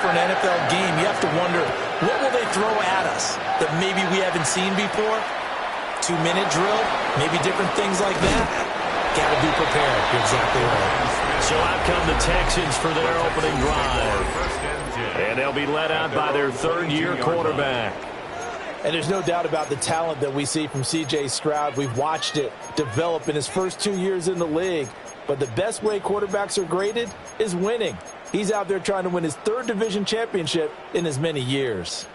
for an NFL game, you have to wonder, what will they throw at us that maybe we haven't seen before? 2-minute drill, maybe different things like that. Got to be prepared. You're exactly right. So out come the Texans for their opening drive. And they'll be led out by their third-year quarterback. And there's no doubt about the talent that we see from C.J. Stroud. We've watched it develop in his first 2 years in the league. But the best way quarterbacks are graded is winning. He's out there trying to win his third division championship in as many years.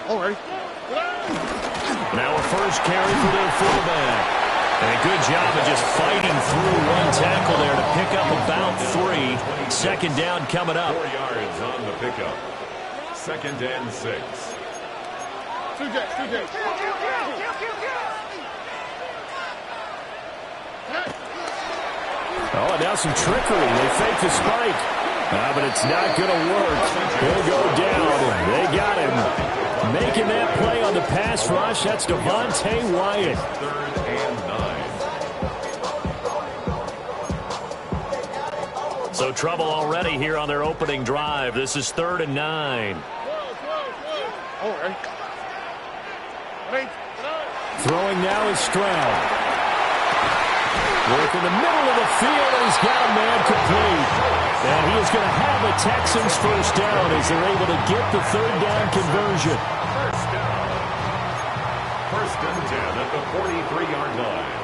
All right. Now a first carry for their fullback. And a good job of just fighting through one tackle there to pick up about 3. Second down coming up. 4 yards on the pickup. 2nd and 6. Oh, and now some trickery. They fake the spike. But it's not going to work. He'll go down. They got him. Making that play on the pass rush, that's Devontae Wyatt. 3rd and 9. So trouble already here on their opening drive. This is 3rd and 9. Throwing now is Stroud. Work in the middle of the field, and he's got a man complete. And he is going to have a Texans first down as they're able to get the 3rd down conversion. First and 10 at the 43-yard line.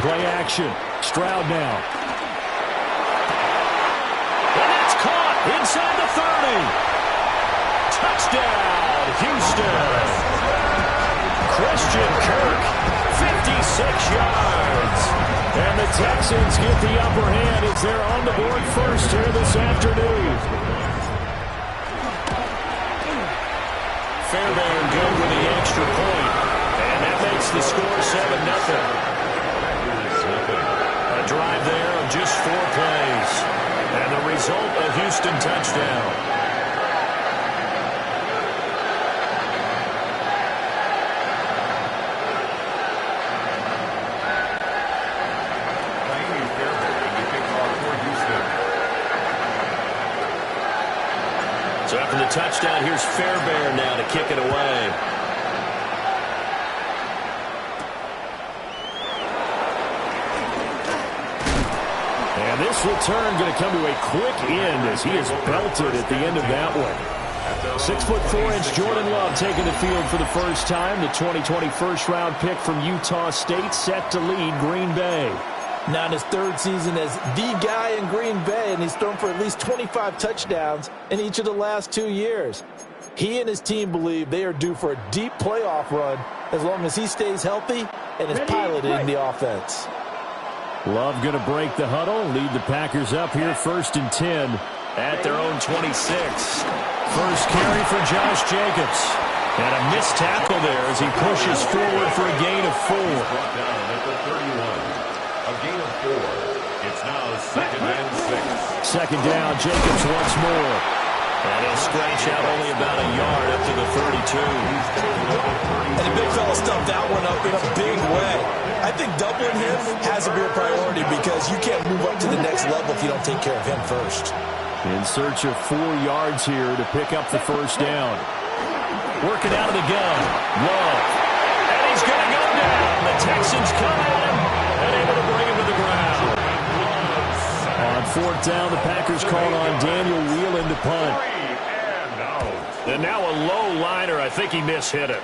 Play action. Stroud now. And that's caught inside the 30. Touchdown, Houston. Christian Kirk, 56 yards. And the Texans get the upper hand as they're on the board first here this afternoon. Fairbairn good with the extra point. And that makes the score 7-0. A drive there of just 4 plays. And the result, a Houston touchdown. So after the touchdown, here's Fairbairn now to kick it away. And this return going to come to a quick end as he is belted at the end of that one. 6'4" Jordan Love taking the field for the first time. The 2020 first-round pick from Utah State set to lead Green Bay. Now in his 3rd season as the guy in Green Bay, and he's thrown for at least 25 touchdowns in each of the last 2 years. He and his team believe they are due for a deep playoff run as long as he stays healthy and is piloting the offense. Love going to break the huddle, lead the Packers up here 1st and 10 at their own 26. First carry for Josh Jacobs. And a missed tackle there as he pushes forward for a gain of 4. Brought down at the 31. A gain of 4. It's now 2nd and 6. Second down, Jacobs once more. And he'll scratch out only about a yard up to the 32. And the big fella stuffed that one up in a big way. I think doubling him has to be a priority because you can't move up to the next level if you don't take care of him first. In search of 4 yards here to pick up the first down. Working out of the gun. Love. And he's going to go down. The Texans come at him and able to bring him to the ground. On 4th down, the Packers called on Daniel Whelan to punt. And now a low liner. I think he mishit it.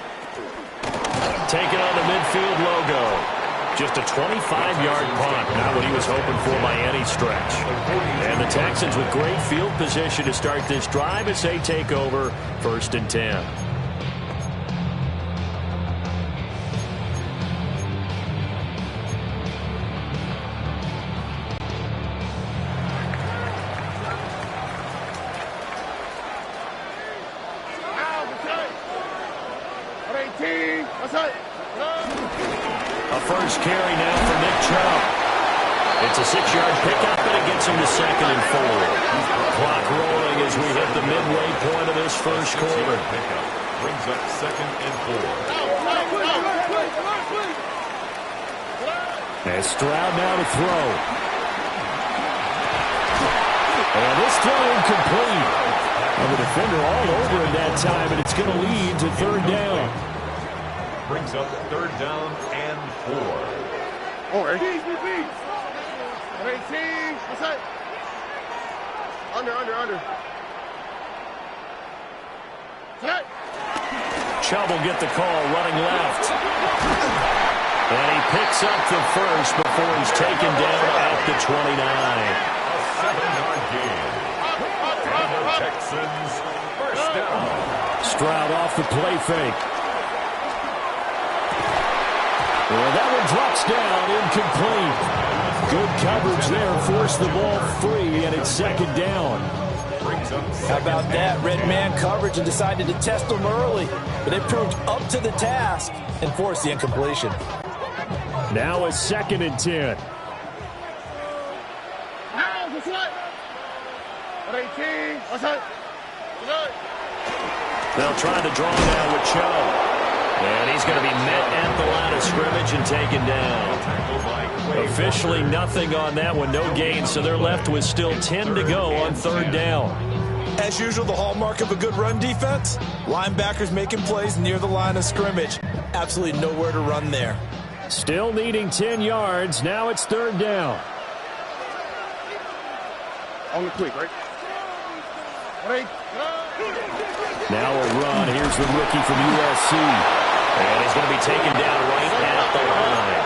Taking on the midfield logo. Just a 25-yard punt. Not what he was hoping for by any stretch. And the Texans with great field position to start this drive as they take over 1st and 10. A first carry now for Nick Chubb. It's a 6-yard pickup, and it gets him to 2nd and 4. Clock rolling as we hit the midway point of this first quarter. up 2nd and 4. And Stroud now to throw. And this throw incomplete. And the defender all over in that time, and it's going to lead to 3rd down. Brings up 3rd down and 4. Oh, 18. What's that? Under. Chubb will get the call running left. And he picks up the first before he's taken down at the 29. A 7-yard gain. And the Texans first down. Stroud off the play fake. Well, that one drops down, incomplete. Good coverage there, forced the ball free, and it's 2nd down. How about that? Red man coverage and decided to test them early. But they proved up to the task and forced the incompletion. Now a 2nd and 10. They'll try to draw now with Chubb. And he's going to be met at the line of scrimmage and taken down. Officially nothing on that one, no gain, so they're left with still 10 to go on 3rd down. As usual, the hallmark of a good run defense, linebackers making plays near the line of scrimmage. Absolutely nowhere to run there. Still needing 10 yards. Now it's 3rd down. Only quick, right? Now a run. Here's the rookie from USC. And he's going to be taken down right at the line.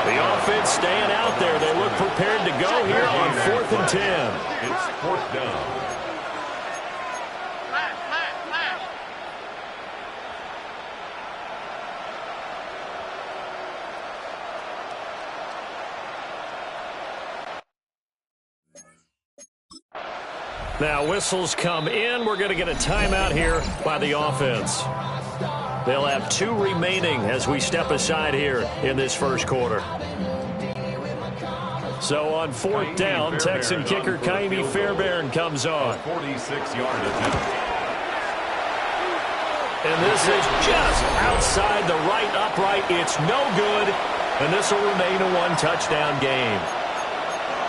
The offense staying out there. They look prepared to go here on 4th and 10. It's 4th down. Now whistles come in. We're going to get a timeout here by the offense. They'll have 2 remaining as we step aside here in this first quarter. So on 4th down, Texan kicker Kaimi Fairbairn comes on. 46-yard attempt. And this is just outside the right upright. It's no good. And this will remain a 1-touchdown game.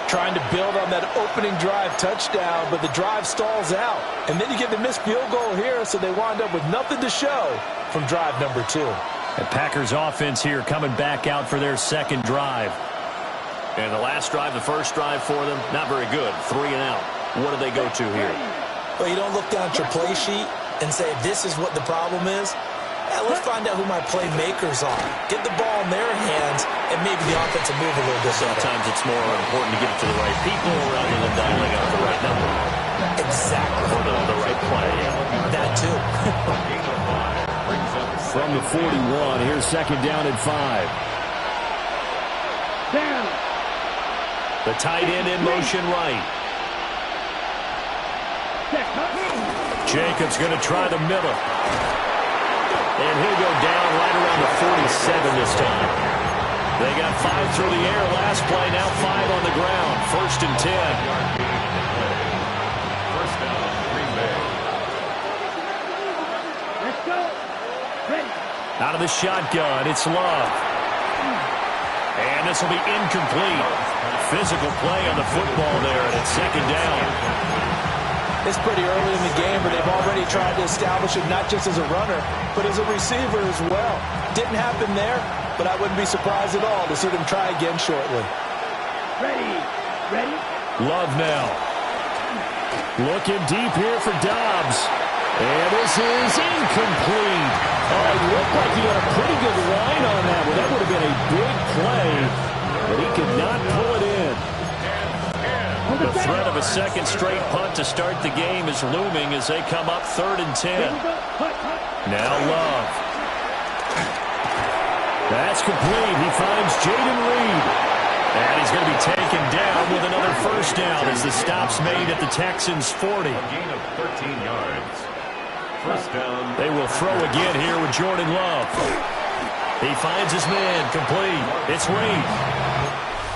Trying to build on that opening drive touchdown, but the drive stalls out. And then you get the missed field goal here, so they wind up with nothing to show from drive number 2. The Packers offense here coming back out for their 2nd drive. And the last drive, the first drive for them, not very good. 3 and out. What do they go to here? Well, you don't look down at your play sheet and say, this is what the problem is. Yeah, let's find out who my playmakers are. Get the ball in their hands, and maybe the offense will move a little bit better. Sometimes it's more important to get it to the right people rather than dialing up the right number. Exactly. Or the right play. That too. From the 41, here's 2nd down and 5. Down. The tight end in motion right. Jacobs going to try the middle. And he'll go down right around the 47 this time. They got 5 through the air last play, now 5 on the ground. 1st and 10. First down, Green Bay. Let's go. Ready. Out of the shotgun, it's Love. And this will be incomplete. Physical play on the football there, and it's 2nd down. It's pretty early in the game, but they've already tried to establish it not just as a runner, but as a receiver as well. Didn't happen there, but I wouldn't be surprised at all to see them try again shortly. Ready. Love now. Looking deep here for Dobbs. And this is incomplete. Oh, it looked like he had a pretty good line on that one. That would have been a big play, but he could not pull it in. The threat of a 2nd straight punt to start the game is looming as they come up 3rd and 10. Now Love. That's complete. He finds Jaden Reed. And he's going to be taken down with another 1st down as the stop's made at the Texans' 40. A gain of 13 yards. 1st down. They will throw again here with Jordan Love. He finds his man, complete. It's Reed.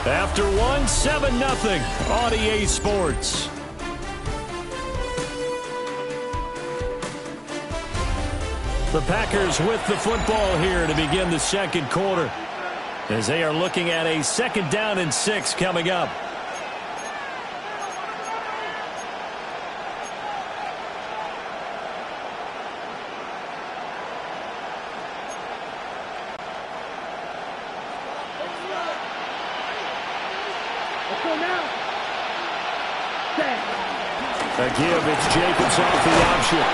After 7-0 on EA Sports. The Packers with the football here to begin the second quarter, as they are looking at a 2nd down and 6 coming up. A give, it's Jacobs off the option.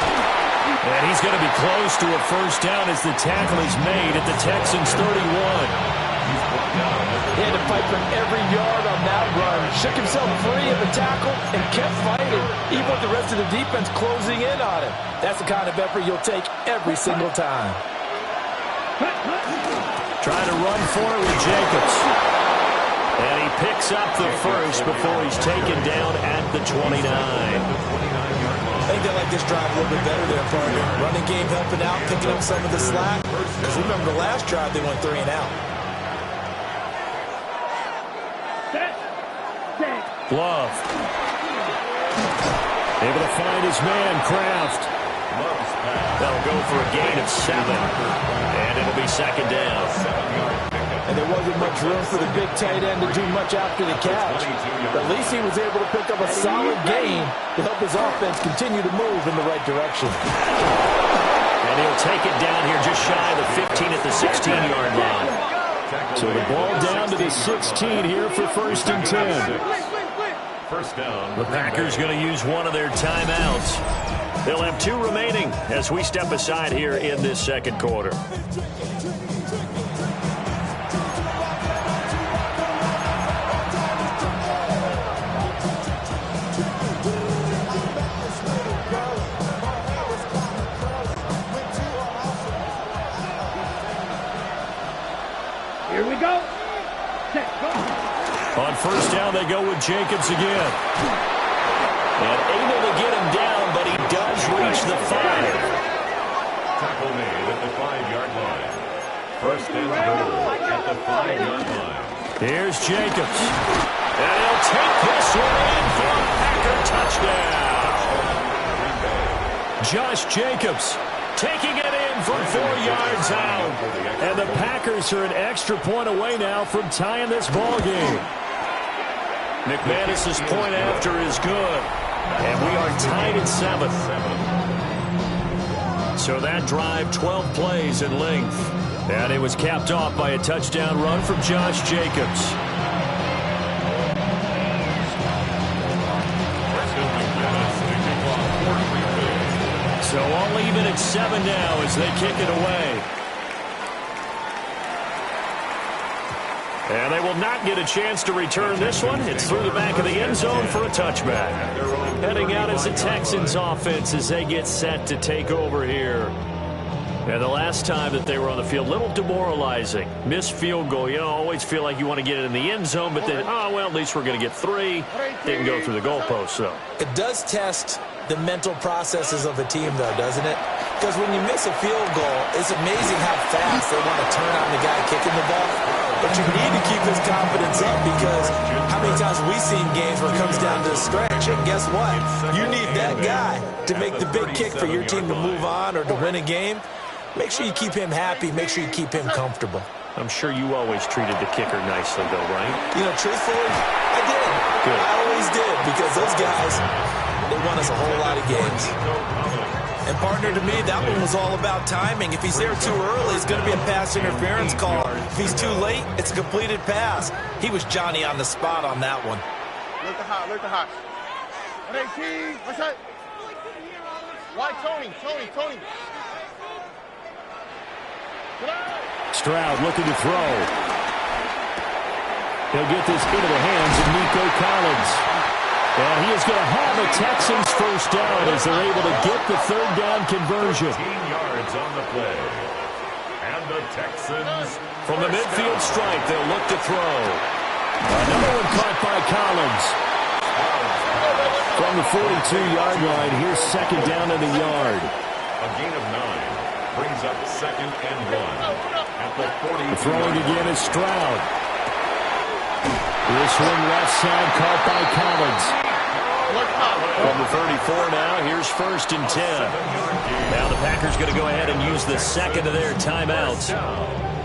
And he's going to be close to a 1st down as the tackle is made at the Texans' 31. He had to fight for every yard on that run. Shook himself free of the tackle and kept fighting, even with the rest of the defense closing in on him. That's the kind of effort you'll take every single time. Trying to run for it with Jacobs. And he picks up the 1st before he's taken down at the 29. I think they like this drive a little bit better there, partner. Running game helping out, picking up some of the slack. Because remember the last drive, they went 3 and out. Love. Able to find his man, Kraft. That'll go for a gain of 7. And it'll be 2nd down. And there wasn't much room for the big tight end to do much after the catch. But at least he was able to pick up a solid gain to help his offense continue to move in the right direction. And he'll take it down here just shy of the 15 at the 16-yard line. So the ball down to the 16 here for 1st and 10. 1st down. The Packers going to use one of their timeouts. They'll have 2 remaining as we step aside here in this second quarter. Here we go. On 1st down, they go with Jacobs again. And able to get him down, but he does reach the 5. Tackle made at the 5-yard line. 1st and goal at the 5-yard line. Here's Jacobs. And he'll take this one in for a Packer touchdown. Josh Jacobs taking it in from 4 yards out. And the Packers are an extra point away now from tying this ball game. McManus's point after is good. And we are tied at 7. So that drive, 12 plays in length. And it was capped off by a touchdown run from Josh Jacobs. So all even at 7 now as they kick it away. And they will not get a chance to return this one. It's through the back of the end zone for a touchback. Heading out as the Texans offense as they get set to take over here. And the last time that they were on the field, a little demoralizing. Missed field goal. You know, always feel like you want to get it in the end zone, but then, oh, well, at least we're going to get 3. Didn't go through the goalpost, though. It does test the mental processes of a team, though, doesn't it? Because when you miss a field goal, it's amazing how fast they want to turn on the guy kicking the ball. But you need to keep his confidence up because how many times have we seen games where it comes down to the stretch? And guess what? You need that guy to make the big kick for your team to move on or to win a game. Make sure you keep him happy. Make sure you keep him comfortable. I'm sure you always treated the kicker nicely, though, right? You know, truthfully, I did. Good. I always did because those guys, they won us a whole lot of games. And, partner, to me, that one was all about timing. If he's there too early, it's going to be a pass interference call. If he's too late, it's a completed pass. He was Johnny on the spot on that one. Look the hot, look the hot. Hey, T, what's that? Why, Tony? Stroud looking to throw. He'll get this into the hands of Nico Collins. And he is going to have a Texans 1st down as they're able to get the 3rd down conversion. 15 yards on the play. And the Texans... From the midfield stripe, they'll look to throw. Another one caught by Collins. From the 42-yard line, here's 2nd down in the yard. A gain of 9 brings up 2nd and 1 at the 40. Throwing again is Stroud. This one left side caught by Collins. From the 34 now, here's 1st and 10. Now the Packers going to go ahead and use the second of their timeouts.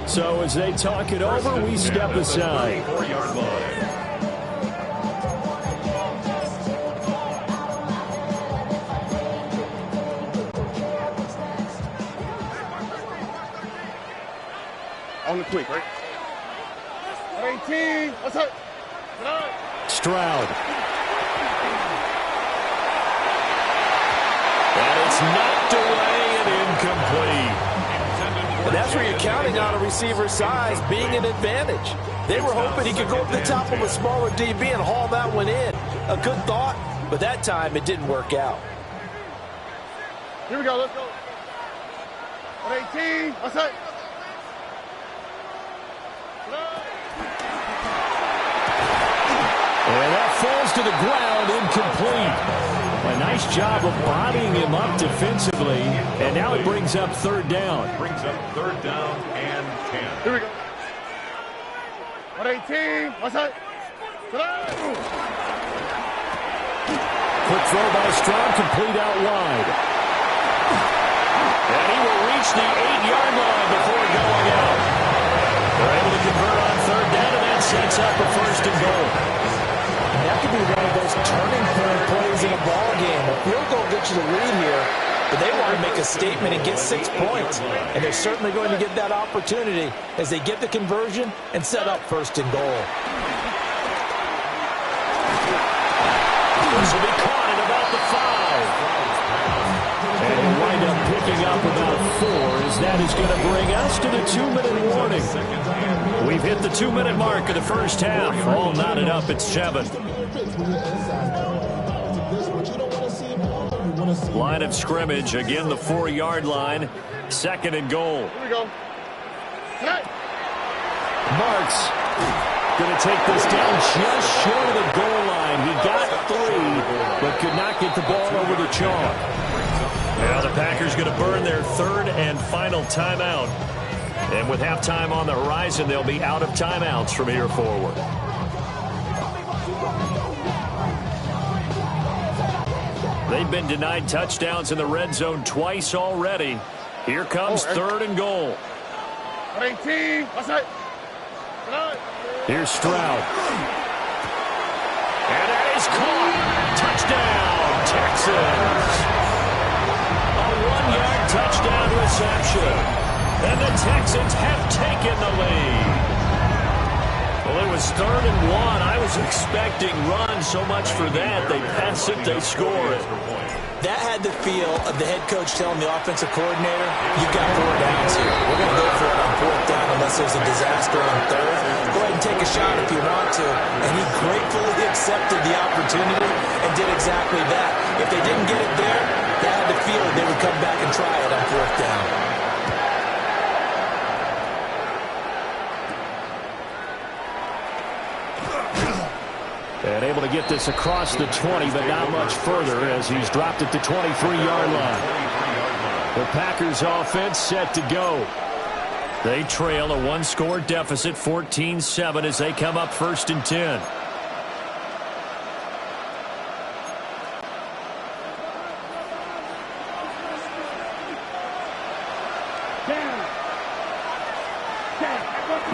So as they talk it over, we step aside. 4-yard line. On the quick, right? 18. What's up? Stroud. And it's knocked away and incomplete. And that's where you're counting on a receiver's size being an advantage. They were hoping he could go up the top of a smaller DB and haul that one in. A good thought, but that time it didn't work out. Here we go. Let's go. 18. What's up? And that falls to the ground, incomplete. A nice job of bodying him up defensively, and now it brings up 3rd down. Brings up 3rd down and 10. Here we go. 118. What's up? Quick throw by Stroud, complete out wide. And he will reach the 8-yard line before going out. They're able to convert on 3rd down, and that sets up a 1st and goal. That could be one of those turning point plays in a ball game. A field goal gets you the lead here, but they want to make a statement and get 6 points. And they're certainly going to get that opportunity as they get the conversion and set up 1st and goal. This will be caught at about the 5. And we'll wind up picking up about 4, as that is going to bring us to the 2-minute warning. We've hit the 2-minute mark of the first half. All knotted up at 7. Line of scrimmage, again the 4-yard line. 2nd and goal. Here we go. Marks going to take this down just short of the goal line. He got 3, but could not get the ball over the chalk. Now the Packers going to burn their 3rd and final timeout. And with halftime on the horizon, they'll be out of timeouts from here forward. They've been denied touchdowns in the red zone twice already. Here comes 3rd and goal. 18. What's up? Here's Stroud. And that is caught. Touchdown, Texans. A 1-yard touchdown reception. And the Texans have taken the lead. Well, it was 3rd and 1. I was expecting runs, so much for that. They pass it, they score it. That had the feel of the head coach telling the offensive coordinator, you've got 4 downs here. We're going to go for it on 4th down unless there's a disaster on 3rd. Go ahead and take a shot if you want to. And he gratefully accepted the opportunity and did exactly that. If they didn't get it there, they had the feel they would come back and try it on 4th down. And able to get this across the 20, but not much further as he's dropped at the 23-yard line. The Packers offense set to go. They trail a 1-score deficit, 14-7, as they come up 1st and 10.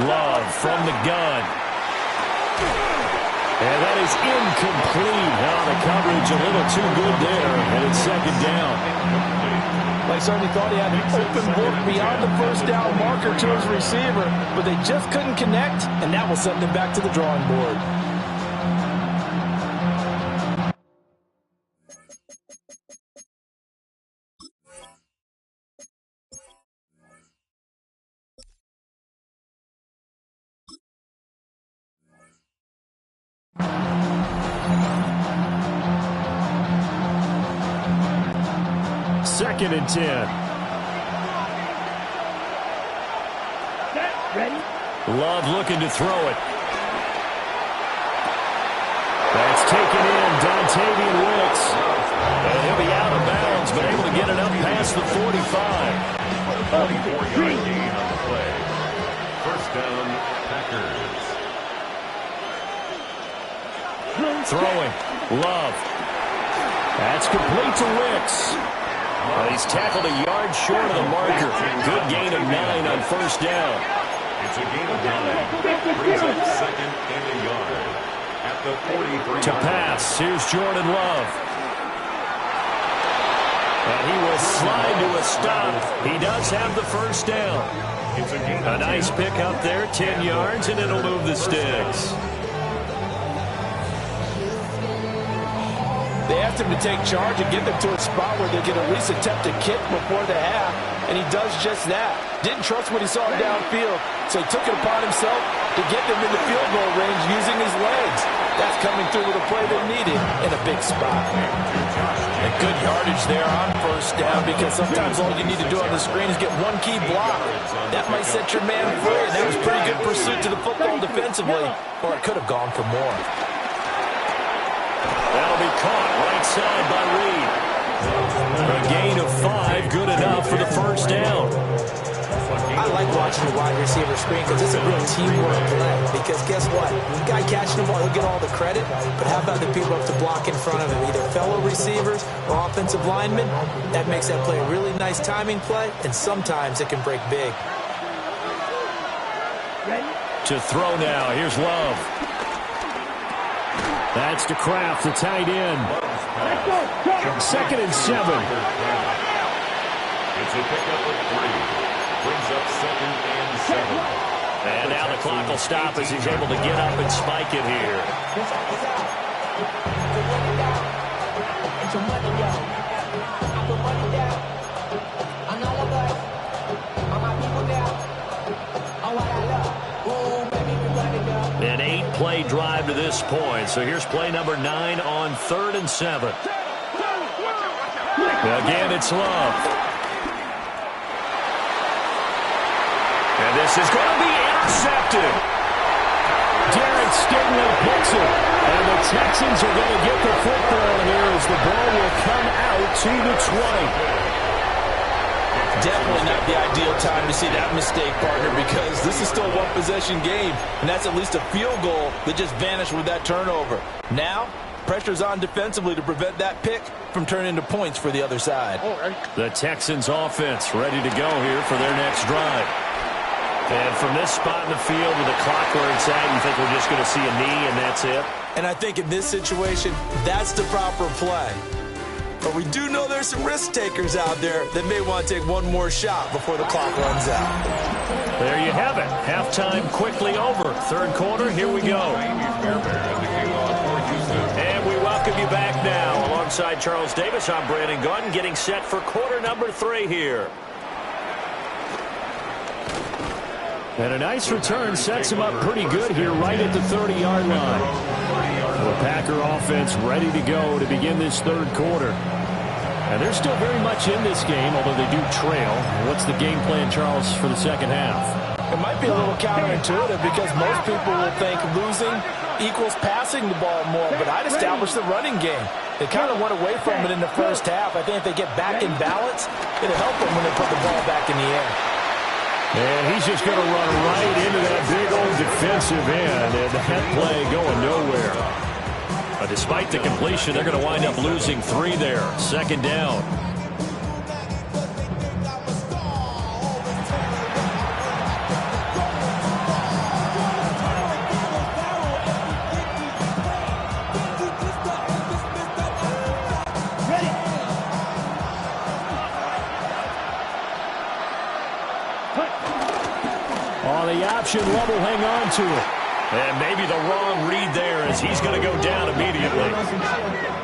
Love from the gun. And that is incomplete. Now the coverage a little too good there, and it's 2nd down. Like certainly thought he had an open look beyond the 1st down marker to his receiver, but they just couldn't connect, and that will send them back to the drawing board. Second and 10. Ready? Love looking to throw it. That's taken in, Dontavian Wicks. And he'll be out of bounds, but able to get it up past the 45. 44-yard gain on the play. 1st down, Packers. Throwing. Love. That's complete to Wicks. He's tackled a yard short of the marker. Good gain of 9 on first down. It's a gain of 9. Brings up second and a yard at the 43. To pass, here's Jordan Love. And he will slide to a stop. He does have the first down. It's a gain A nice pick up there, 10 yards, and it'll move the sticks. They asked him to take charge and get them to a spot where they can at least attempt a kick before the half, and he does just that. Didn't trust what he saw downfield, so he took it upon himself to get them in the field goal range using his legs. That's coming through with a play they needed in a big spot. And good yardage there on first down, because sometimes all you need to do on the screen is get one key block. That might set your man free, and that was pretty good pursuit to the football defensively, or it could have gone for more. That'll be caught right side by Reed. A gain of 5, good enough for the first down. I like watching the wide receiver screen because it's a real teamwork play. Because guess what? The guy catching the ball, he'll get all the credit. But how about the people up to block in front of him? Either fellow receivers or offensive linemen. That makes that play a really nice timing play, and sometimes it can break big. To throw now, here's Love. That's to Kraft, the tight end. 2nd and 7. It's a pickup of 3. Brings up 2nd and 7. And now the clock will stop as he's able to get up and spike it here. An 8-play drive to this point. So here's play number 9 on 3rd and 7. Again, it's Love. And this is going to be intercepted. Derek Stingley picks it. And the Texans are going to get the football here as the ball will come out to the 20. Definitely not the ideal time to see that mistake, partner, because this is still a one-possession game, and that's at least a field goal that just vanished with that turnover. Now, pressure's on defensively to prevent that pick from turning into points for the other side. The Texans offense ready to go here for their next drive. And from this spot in the field with the clock where it's at, you think we're just going to see a knee and that's it? And I think in this situation, that's the proper play. But we do know there's some risk takers out there that may want to take one more shot before the clock runs out. There you have it. Halftime quickly over. 3rd quarter, here we go. And we welcome you back now. Alongside Charles Davis, I'm Brandon Gaudin, getting set for quarter number 3 here. And a nice return sets him up pretty good here right at the 30-yard line. The Packer offense ready to go to begin this 3rd quarter. And they're still very much in this game, although they do trail. What's the game plan, Charles, for the 2nd half? It might be a little counterintuitive because most people will think losing equals passing the ball more, but I'd establish the running game. They kind of went away from it in the first half. I think if they get back in balance, it'll help them when they put the ball back in the air. And he's just going to run right into that big old defensive end, and that play going nowhere. But despite the completion, they're going to wind up losing 3 there. 2nd down. On the option, Love will hang on to it. And maybe the wrong read there as he's going to go down immediately.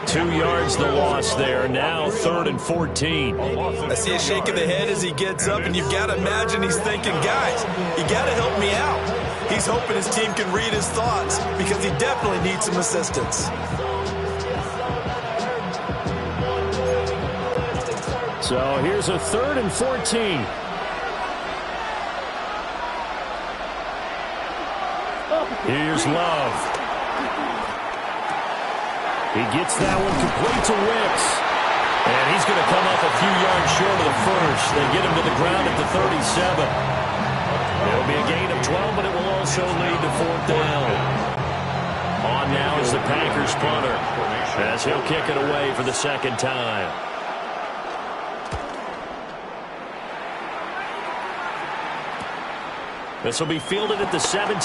2 yards the loss there. Now 3rd and 14. I see a shake of the head as he gets up, and you've got to imagine he's thinking, guys, you got to help me out. He's hoping his team can read his thoughts because he definitely needs some assistance. So here's a 3rd and 14. Here's Love. He gets that one complete to Wicks. And he's going to come up a few yards short of the first. They get him to the ground at the 37. It'll be a gain of 12, but it will also lead to 4th down. On on now is the Packers punter, as he'll kick it away for the second time. This will be fielded at the 17.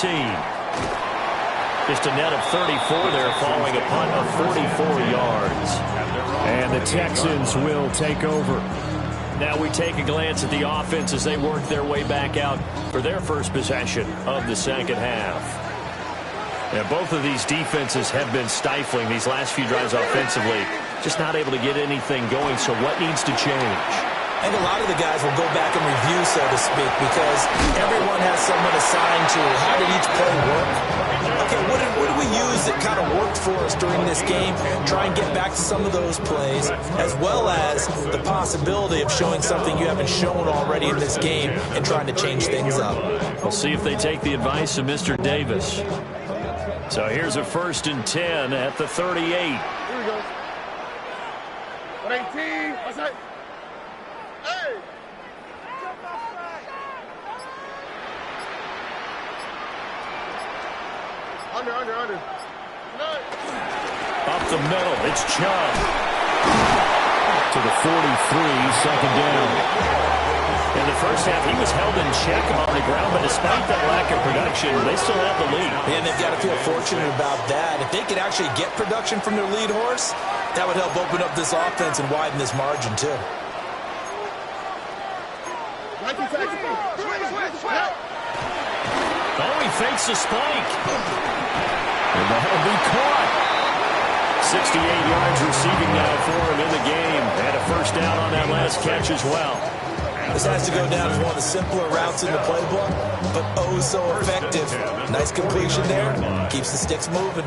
Just a net of 34 there, following a punt of 44 yards. And the Texans will take over. Now we take a glance at the offense as they work their way back out for their first possession of the second half. And both of these defenses have been stifling these last few drives offensively. Just not able to get anything going, so what needs to change? I think a lot of the guys will go back and review, so to speak, because everyone has someone assigned to how did each play work. Okay, what did we use that kind of worked for us during this game? Try and get back to some of those plays, as well as the possibility of showing something you haven't shown already in this game and trying to change things up. We'll see if they take the advice of Mr. Davis. So here's a 1st and 10 at the 38. Here we go. 118. What's that? Hey! Under. Up the middle, it's Chubb. To the 43, second down. In the first half, he was held in check on the ground, but despite that lack of production, they still have the lead. And they've got to feel fortunate about that. If they could actually get production from their lead horse, that would help open up this offense and widen this margin, too. Oh, he fakes a spike. And that'll be caught. 68 yards receiving now for him in the game. And a first down on that last catch as well. This has to go down as one of the simpler routes in the playbook, but oh so effective. Nice completion there. Keeps the sticks moving.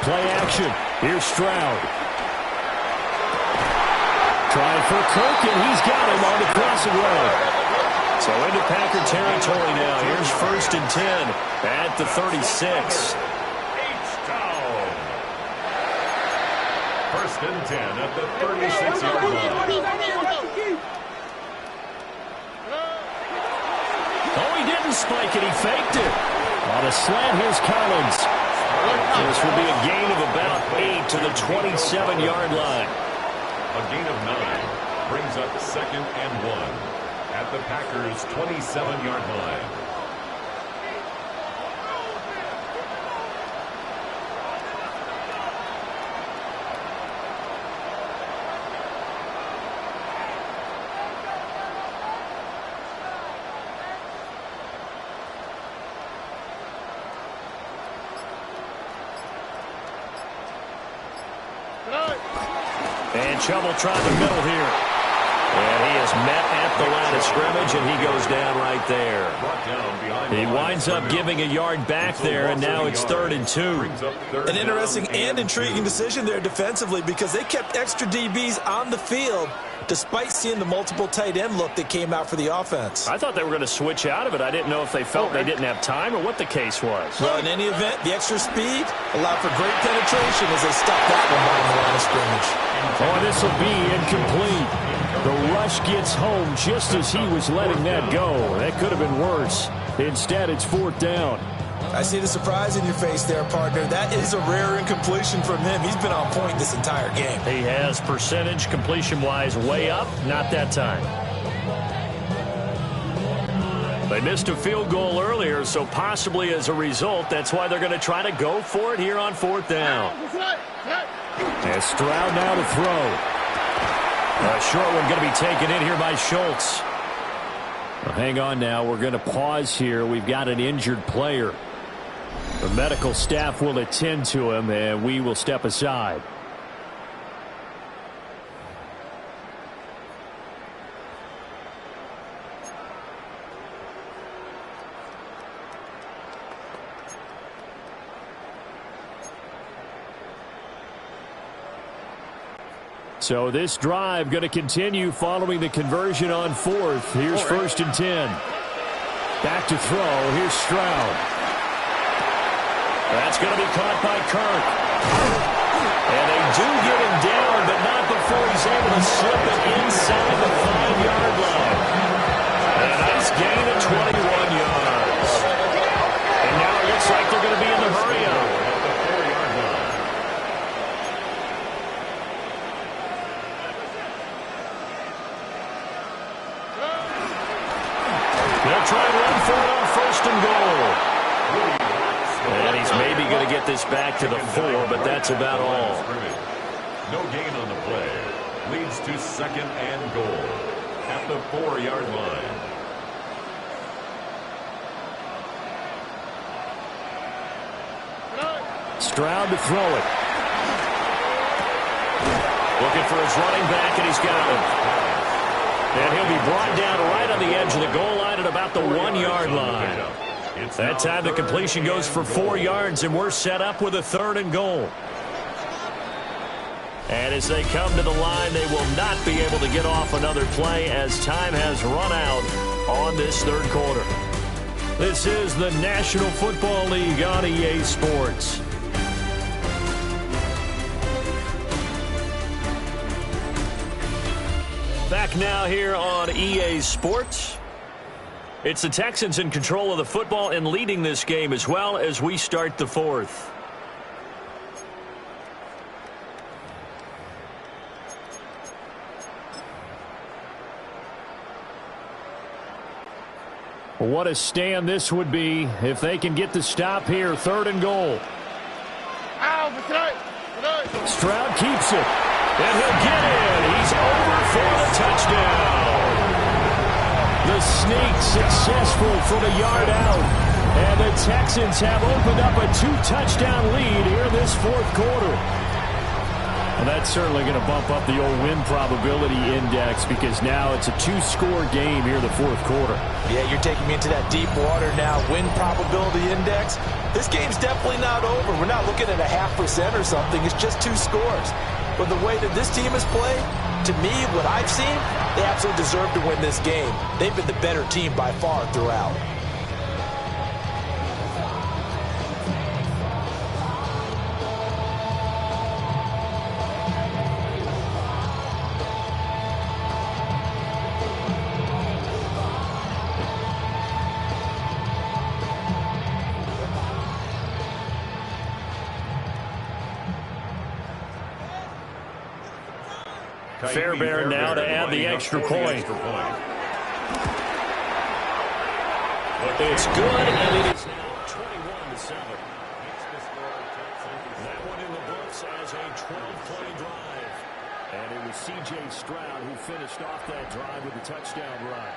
Play action. Here's Stroud. Trying for Kirk, and he's got him on the crossing road. So into Packer territory now. Here's 1st and 10 at the 36. H-Town. 1st and 10 at the 36-yard line. Oh, he didn't spike it. He faked it. On a slant, here's Collins. This will be a gain of about 8 to the 27-yard line. A gain of 9 brings up 2nd and 1 at the Packers' 27-yard line. And Chubb will try the middle here. And he is met at the line of scrimmage, and he goes down right there. He winds up giving a yard back there, and now it's 3rd and 2. An interesting and intriguing decision there defensively, because they kept extra DBs on the field despite seeing the multiple tight end look that came out for the offense. I thought they were going to switch out of it. I didn't know if they felt they didn't have time or what the case was. Well, in any event, the extra speed allowed for great penetration as they stopped that one behind the line of scrimmage. Oh, this will be incomplete. The rush gets home just as he was letting that go. That could have been worse. Instead, it's 4th down. I see the surprise in your face there, partner. That is a rare incompletion from him. He's been on point this entire game. He has percentage completion-wise way up. Not that time. They missed a field goal earlier, so possibly as a result, that's why they're going to try to go for it here on 4th down. And Stroud now to throw. A short one going to be taken in here by Schultz. Well, hang on now. We're going to pause here. We've got an injured player. The medical staff will attend to him, and we will step aside. So this drive going to continue following the conversion on 4th. Here's 1st and 10. Back to throw. Here's Stroud. That's going to be caught by Kirk. And they do get him down, but not before he's able to slip it inside the 5-yard line. And a nice gain of 21 yards. And now it looks like they're going to be in the hurry-up. They'll try and run for it on 1st and goal. And he's maybe going to get this back to the 4, but that's about all. No gain on the play. Leads to 2nd and goal at the 4-yard line. Stroud to throw it. Looking for his running back, and he's got him. And he'll be brought down right on the edge of the goal line at about the 1-yard line. That time the completion goes for 4 yards, and we're set up with a 3rd and goal. And as they come to the line, they will not be able to get off another play as time has run out on this 3rd quarter. This is the National Football League on EA Sports. Back now here on EA Sports. It's the Texans in control of the football and leading this game as well as we start the 4th. What a stand this would be if they can get the stop here. 3rd and goal. Stroud keeps it. And he'll get in. He's over for the touchdown. The sneak successful from a yard out. And the Texans have opened up a 2-touchdown lead here in this 4th quarter. And that's certainly going to bump up the old win probability index because now it's a 2-score game here in the 4th quarter. Yeah, you're taking me into that deep water now. Win probability index. This game's definitely not over. We're not looking at a 0.5% or something. It's just 2 scores. But the way that this team has played, to me, what I've seen, they absolutely deserve to win this game. They've been the better team by far throughout. Fairbairn now to add the extra point. It's good, and it is now 21-7. That one in the books as a 12-play drive. And it was C.J. Stroud who finished off that drive with a touchdown run.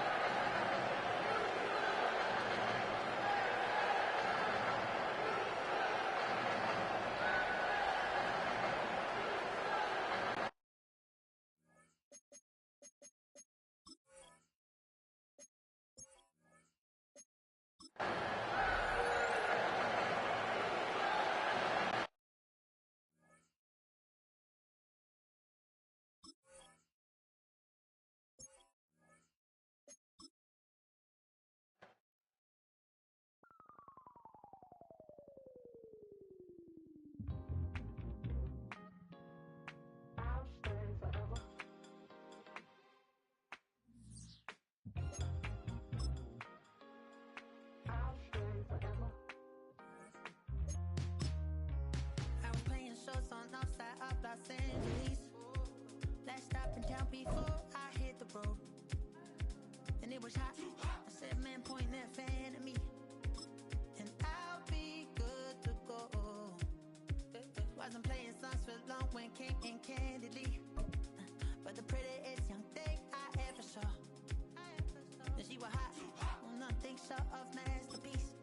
Last stop in town before I hit the road. And it was hot. I said, man, point that fan at me. And I'll be good to go. Wasn't playing songs for long when came in candidly. But the prettiest young thing I ever saw. And she was hot. Oh, nothing short of masterpiece.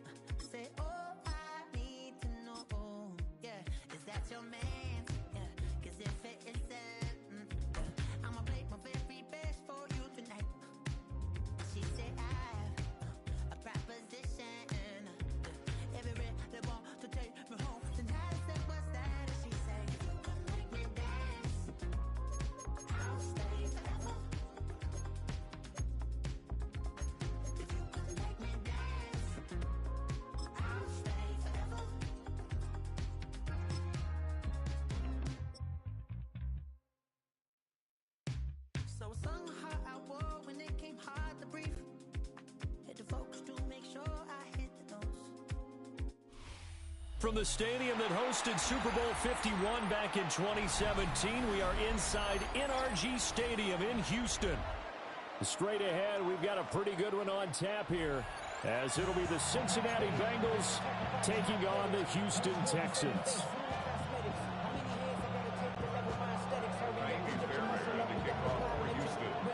I said, oh, I need to know. Yeah, is that your man? If it isn't, I'ma play my very best for you tonight. She said I have a proposition. Every really want to take me home tonight. I said, what's that? And she said, come make me dance. I'll stay forever. was something hot I wore when it came hard to breathe. Hit the focus to make sure I hit the notes. From the stadium that hosted Super Bowl 51 back in 2017, we are inside NRG Stadium in Houston. Straight ahead, we've got a pretty good one on tap here, as it'll be the Cincinnati Bengals taking on the Houston Texans.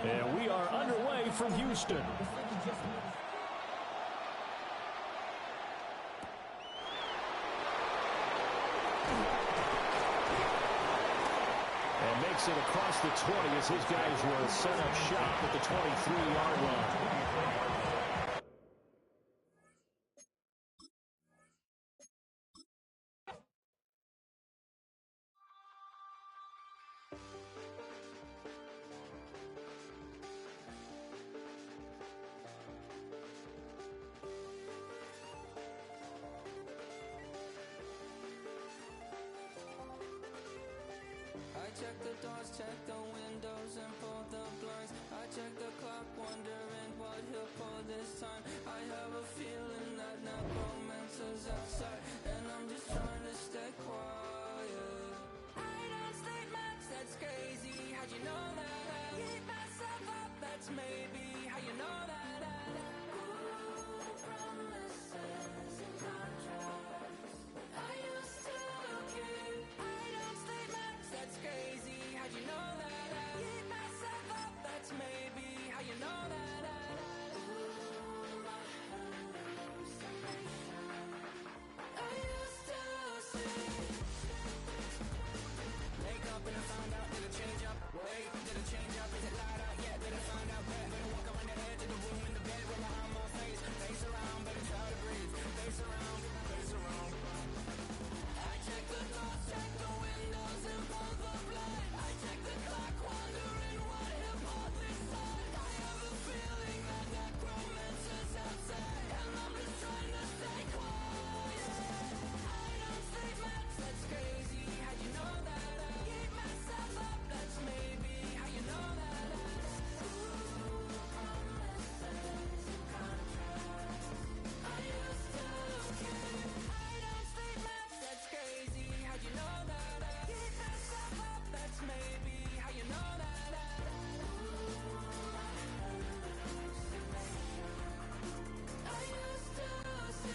And we are underway from Houston. And makes it across the 20 as his guys will set up shop at the 23-yard line. Check the doors, check the windows, and pull the blinds. I check the clock, wondering what he'll pull this time. I have a feeling that necromancer's outside, and I'm just trying to stay quiet. I don't stay much, that's crazy. How'd you know that? Keep myself up, that's maybe how you know that. Ooh, promises and contracts. I used to keep. I don't stay much, that's crazy. How'd you know that? Keep myself up, that's maybe how you know that. Ooh, my hallucination. I used to see. Wake up and I found out, did it change up? Wait, did it change up? Is it light out? Yeah, did it find out? Better walk around the edge of the room in the bed with my arm on my face. Face around, better try to breathe. Face around, face around. I check the doors, check the windows, and pull the blind. I check the clock, wondering what he'll pull this time. I have a feeling that necromancer's outside, and I'm just trying to stay quiet. I don't say much, that's crazy. How'd you know that? Keep myself up, that's maybe how you know that. Ooh, promises and contracts. I used to keep. I don't say much, that's crazy. How'd you know that? Keep myself up, that's maybe how you know that. Ooh, my hallucination. I used to see.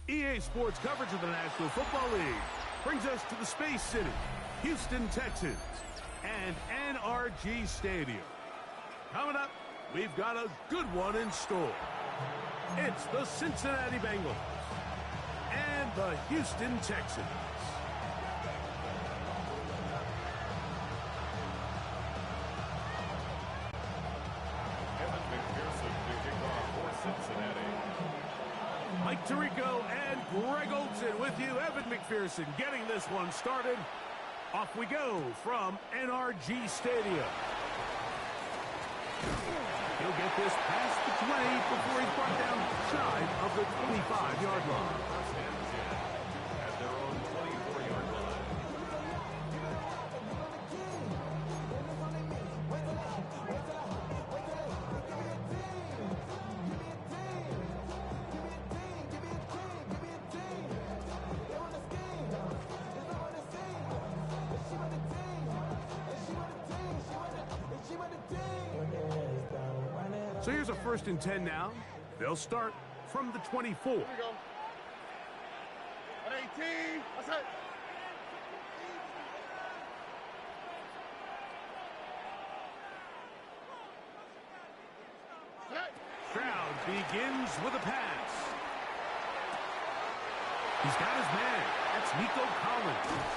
EA Sports coverage of the National Football League brings us to the Space City, Houston, Texas, and NRG Stadium. Coming up, we've got a good one in store. It's the Cincinnati Bengals and the Houston Texans. Evan McPherson to kick off for Cincinnati. Mike Tirico and Greg Olson with you. Evan McPherson getting this one started. Off we go from NRG Stadium. He'll get this past the 20 before he's brought down shy of the 25-yard line. First and 10 at their own 24-yard line. So here's a 1st and 10 now. They'll start from the 24. Here we go. At 18. What's that? Stroud begins with a pass. He's got his man. That's Nico Collins.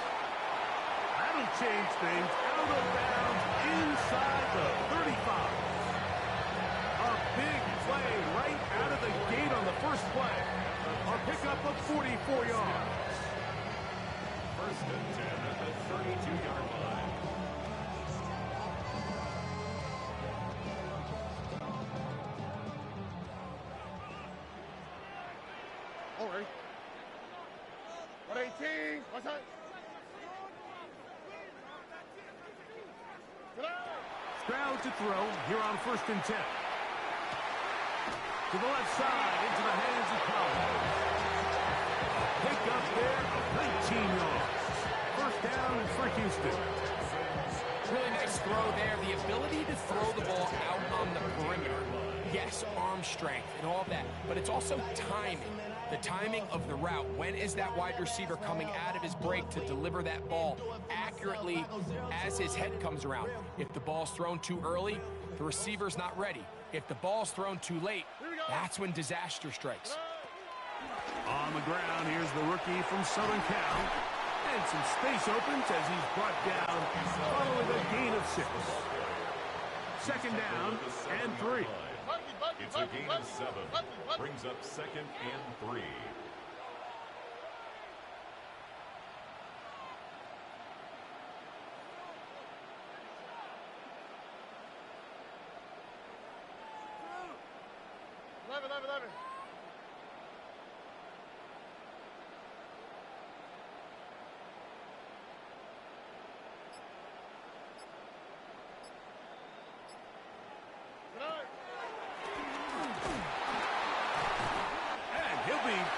That'll change things. Out of bounds inside the 35. A big play right out of the gate on the first play. A pickup of 44 yards. First and 10 at the 32-yard line. All right. At 18. What's that? Riverfloww to throw here on 1st and 10. To the left side, into the hands of Collins. Pick up there of 19 yards. 1st down for Houston. Really nice throw there. The ability to throw the ball out on the perimeter. Yes, arm strength and all that, but it's also timing. The timing of the route. When is that wide receiver coming out of his break to deliver that ball accurately as his head comes around? If the ball's thrown too early, the receiver's not ready. If the ball's thrown too late, that's when disaster strikes. On the ground, here's the rookie from Southern Cal. And some space opens as he's brought down following a gain of 6. 2nd down and 3. It's a gain of 7. Brings up 2nd and 3. Eleven.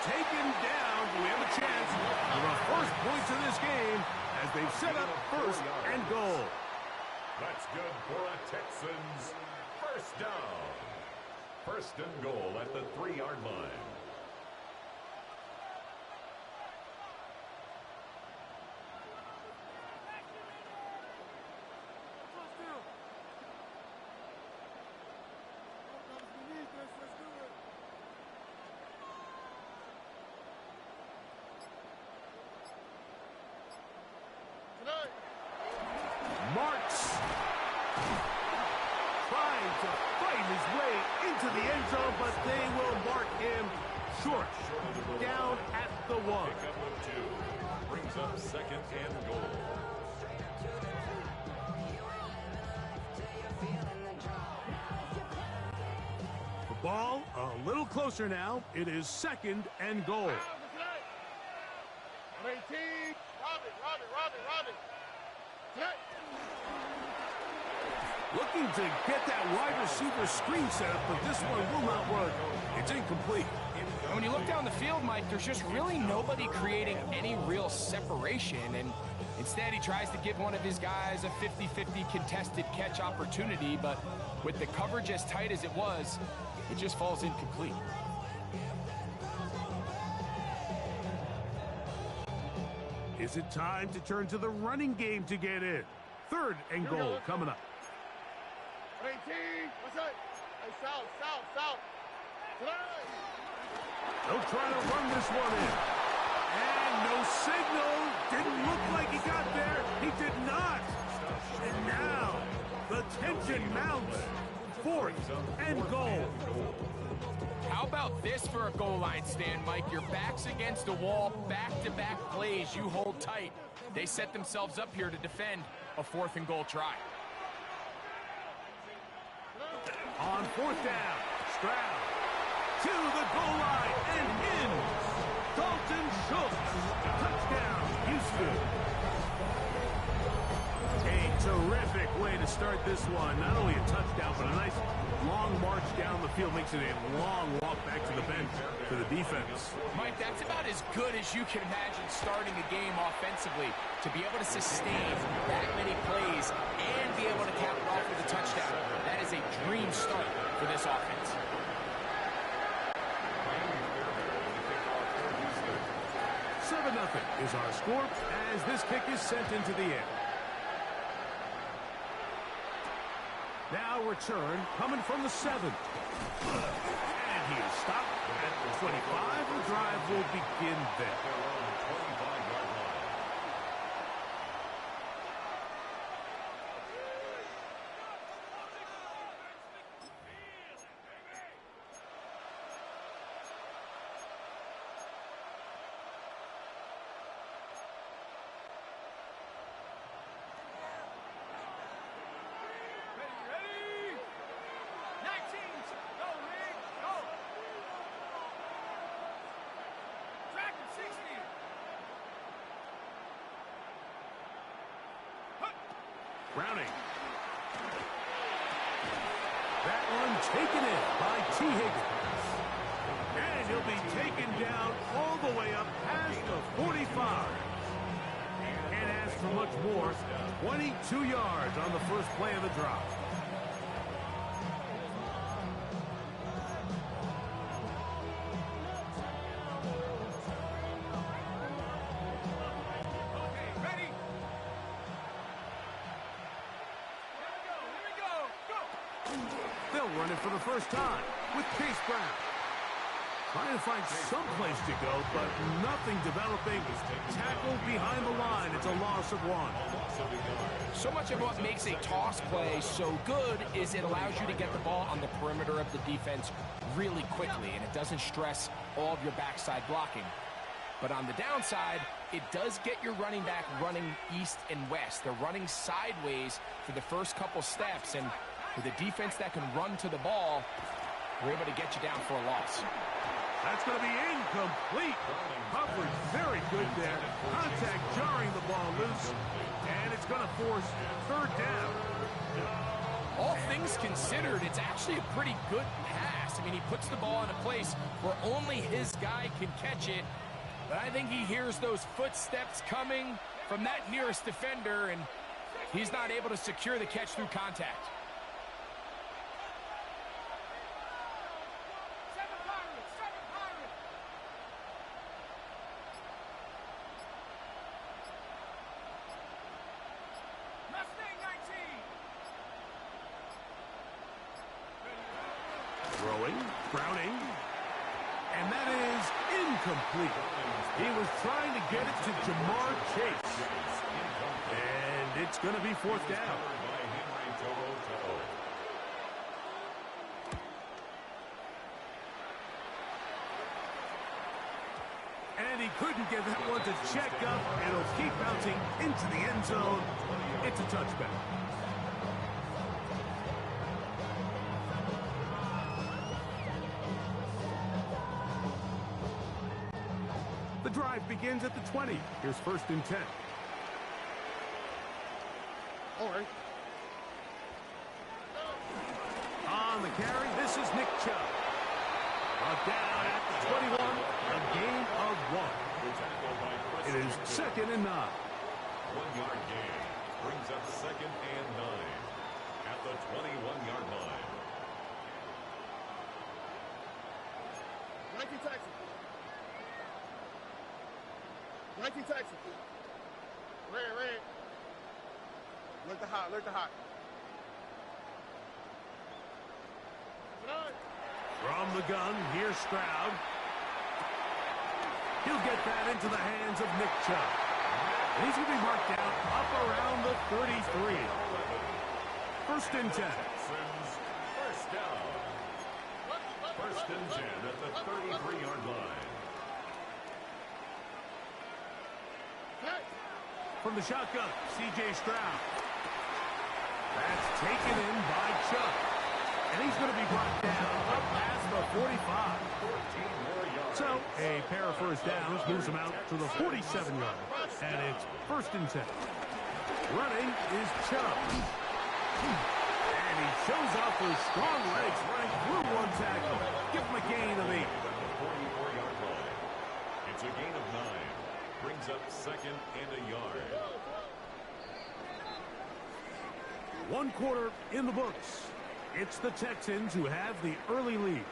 Taken down. We have a chance for the first points of this game as they've set up 1st and goal. That's good for a Texans 1st down. 1st and goal at the 3-yard line. Marks trying to fight his way into the end zone, but they will mark him short. Down at the 1. Pickup of 2. Brings up 2nd and goal. The ball a little closer now. It is 2nd and goal. 18. Robbie. Looking to get that wide receiver screen set up, but this one will not work. It's incomplete. And when you look down the field, Mike, there's just really nobody creating any real separation. And instead, he tries to give one of his guys a 50-50 contested catch opportunity. But with the coverage as tight as it was, it just falls incomplete. Is it time to turn to the running game to get in? 3rd and goal coming up. 18. What's that? Hey, south. They'll try to run this one in. And no signal. Didn't look like he got there. He did not. And now the tension mounts. 4th and goal. How about this for a goal line stand, Mike? Your back's against the wall, back-to-back plays, you hold tight. They set themselves up here to defend a 4th and goal try. On 4th down, Stroud to the goal line and in. Dalton Schultz, touchdown, Houston. A terrific way to start this one. Not only a touchdown, but a nice long march down the field. Makes it a long walk back to the bench for the defense. Mike, that's about as good as you can imagine starting a game offensively. To be able to sustain that many plays and be able to cap it off with a touchdown, that is a dream start for this offense. 7-0 is our score as this kick is sent into the air. Now return coming from the 7. And he is stopped at the 25. The drive will begin there. That one taken in by T. Higgins. And he'll be taken down all the way up past the 45. Can't ask for much more. 22 yards on the first play of the drop. They'll run it for the first time with Case Brown. Trying to find some place to go, but nothing developing. Tackle behind the line. It's a loss of 1. So much of what makes a toss play so good is it allows you to get the ball on the perimeter of the defense really quickly, and it doesn't stress all of your backside blocking. But on the downside, it does get your running back running east and west. They're running sideways for the first couple steps, and with a defense that can run to the ball, we're able to get you down for a loss. That's going to be incomplete. Coverage very good there. Contact jarring the ball loose, and it's going to force third down. All things considered, it's actually a pretty good pass. I mean, he puts the ball in a place where only his guy can catch it, but I think he hears those footsteps coming from that nearest defender, and he's not able to secure the catch through contact. Throwing, Browning, and that is incomplete. He was trying to get it to Jamar Chase, and it's going to be fourth down. And he couldn't get that one to check up, and it'll keep bouncing into the end zone. It's a touchback. The drive begins at the 20. Here's first and 10. All right. On the carry, this is Nick Chubb. Brought down at the 21, a gain of 1. It is second and 9. 1-yard gain brings up second and 9 at the 21-yard line. Nike Texas. Nike Texas. Red. Look the hot. From the gun, here's Stroud. He'll get that into the hands of Nick Chubb. And he's going to be marked down up around the 33. First and 10. First down. First and 10 at the 33-yard line. From the shotgun, C.J. Stroud. That's taken in by Chubb. And he's going to be brought down up past the 45. So a pair of first downs moves him out to the 47-yard. And it's first and 10. Running is Chubb. And he shows off those strong legs running through one tackle. Give him a gain of 8. 44-yard line. It's a gain of 9. Brings up second and a yard. 1 quarter in the books. It's the Texans who have the early lead.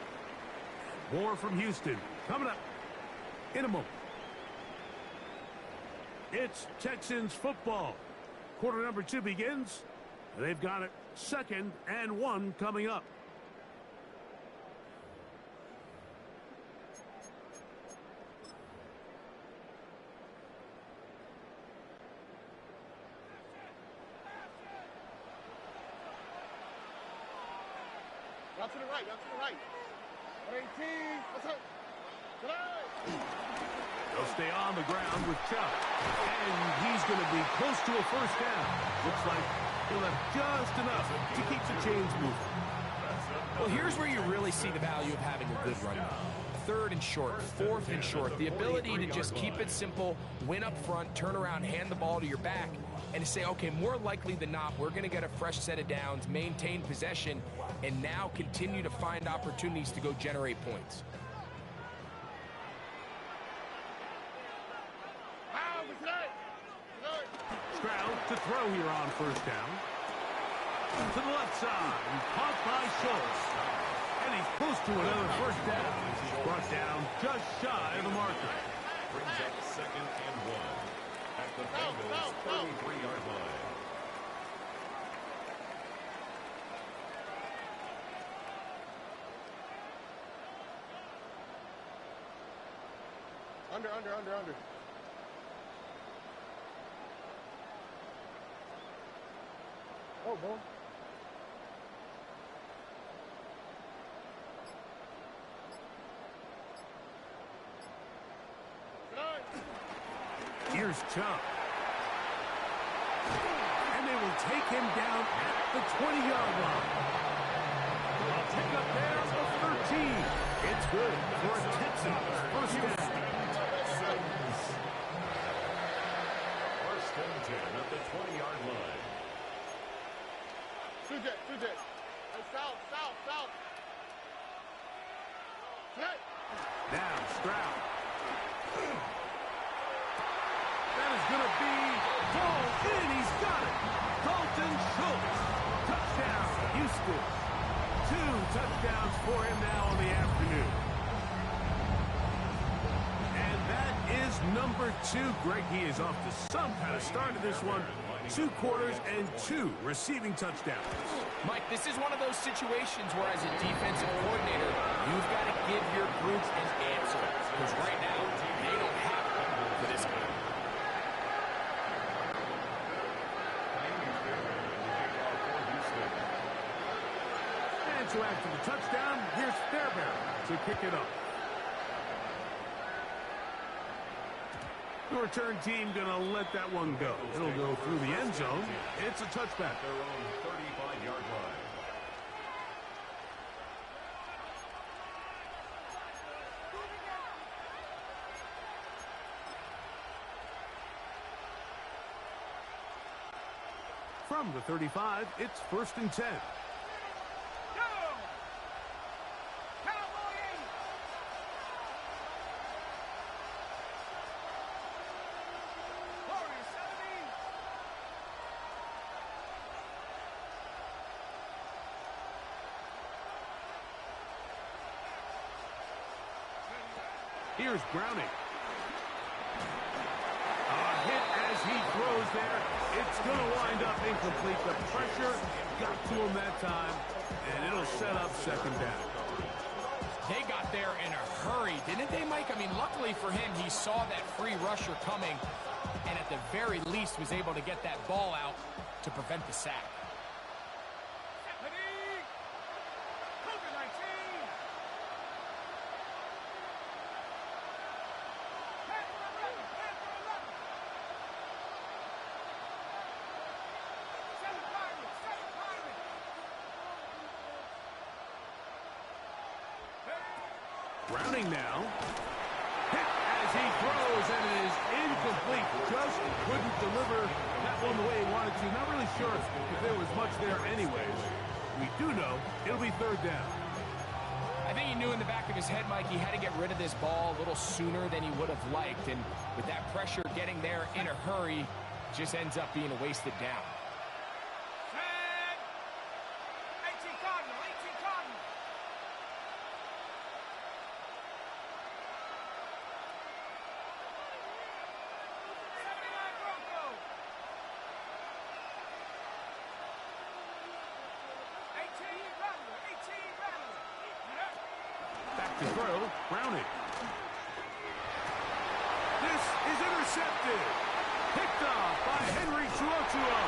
More from Houston coming up in a moment. It's Texans football. Quarter number 2 begins. They've got it second and 1 coming up. Y'all to the right. 18. What's up? They'll stay on the ground with Chubb. And he's going to be close to a first down. Looks like he'll have just enough to keep the chains moving. Well, here's where you really see the value of having a good run game. Third and short, fourth and short. The ability to just keep it simple, win up front, turn around, hand the ball to your back. and to say, okay, more likely than not, we're going to get a fresh set of downs, maintain possession, and now continue to find opportunities to go generate points. Stroud to throw here on first down. To the left side, caught by Schultz. And he's close to another first down. He's brought down just shy of the marker. Brings up 2nd and 1 at the Bengals' 33-yard line. Under. Oh, boy. Here's Chubb. And they will take him down at the 20-yard line. A pickup there of 13. It's good for a Texans first down. First and 10 at the 20-yard line. Two jet. Hey, south. Hey. Now Stroud. That is going to be ball in. He's got it. Dalton Schultz. Touchdown, Houston. 2 touchdowns for him now on the afternoon. And that is number 2. Greg, he is off to some kind of start to this one. 2 quarters and 2 receiving touchdowns. Mike, this is one of those situations where as a defensive coordinator, you've got to give your group an answer. Because right now, they don't have one for this game. And so after the touchdown, here's Fairbairn to kick it up. The return team going to let that one go. It'll go through the end zone. It's a touchback. Their own 35-yard line. From the 35, it's 1st and 10. Here's Browning. A hit as he throws there. It's going to wind up incomplete. The pressure got to him that time, and it'll set up 2nd down. They got there in a hurry, didn't they, Mike? I mean, luckily for him, he saw that free rusher coming, and at the very least was able to get that ball out to prevent the sack. Browning now. Hit as he throws, and it is incomplete. Just couldn't deliver that one the way he wanted to. Not really sure if there was much there anyways. We do know it'll be 3rd down. I think he knew in the back of his head, Mike, he had to get rid of this ball a little sooner than he would have liked. And with that pressure getting there in a hurry, just ends up being a wasted down. Back to throw, Browning. This is intercepted. Picked off by Henry Tuotuo.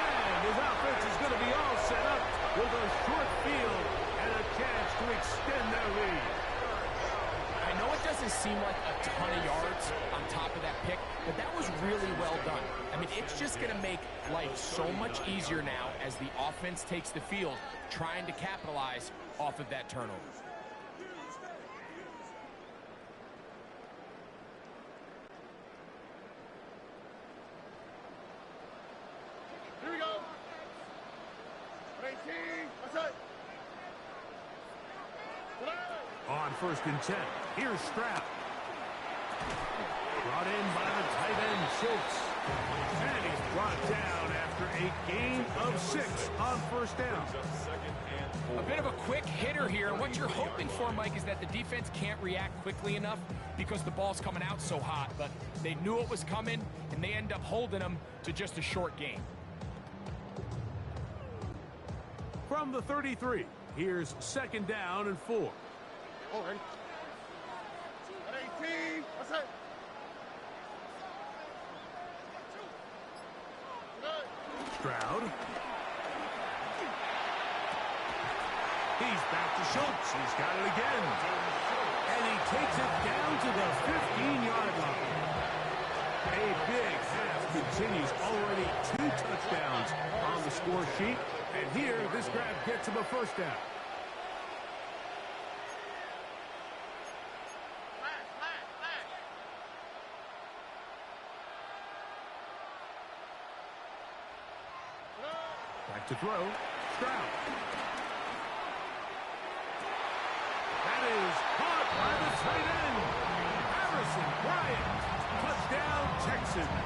And his offense is going to be all set up with a short field and a chance to extend their lead. I know it doesn't seem like a ton of yards on top of that pick, but that was really well done. I mean, it's just going to make life so much easier now as the offense takes the field, trying to capitalize off of that turnover. On 1st and 10, here's Stroud. Brought in by the tight end, Schultz. And he's brought down after a gain of 6 on 1st down. A bit of a quick hitter here, and what you're hoping for, Mike, is that the defense can't react quickly enough because the ball's coming out so hot, but they knew it was coming, and they end up holding them to just a short gain. From the 33, here's 2nd down and 4. Oh, ready? 18. What's that? Stroud. He's back to Schultz. He's got it again. And he takes it down to the 15-yard line. A big half continues. Already 2 touchdowns on the score sheet. And here, this grab gets him a 1st down. Back to throw. Stroud. That is caught by the tight end. Harrison Bryant. Touchdown, Texans.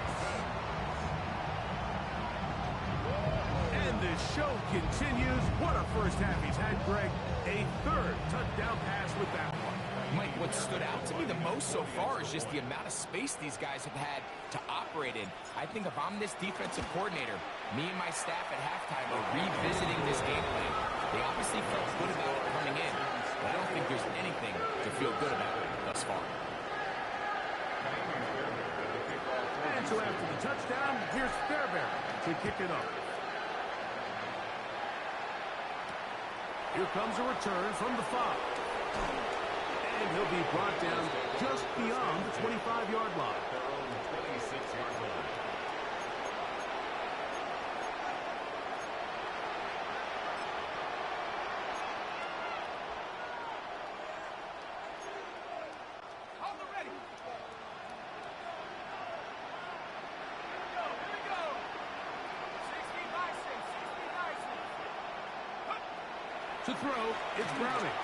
And the show continues. What a first half he's had, Greg. A 3rd touchdown pass with that one. Mike, what stood out to me the most so far is just the amount of space these guys have had to operate in. I think if I'm this defensive coordinator, me and my staff at halftime are revisiting this game plan. They obviously felt good about it coming in, but I don't think there's anything to feel good about thus far. And so after the touchdown, here's Fairbairn to kick it off. Here comes a return from the 5. And he'll be brought down just beyond the 25-yard line. To throw, it's Browning.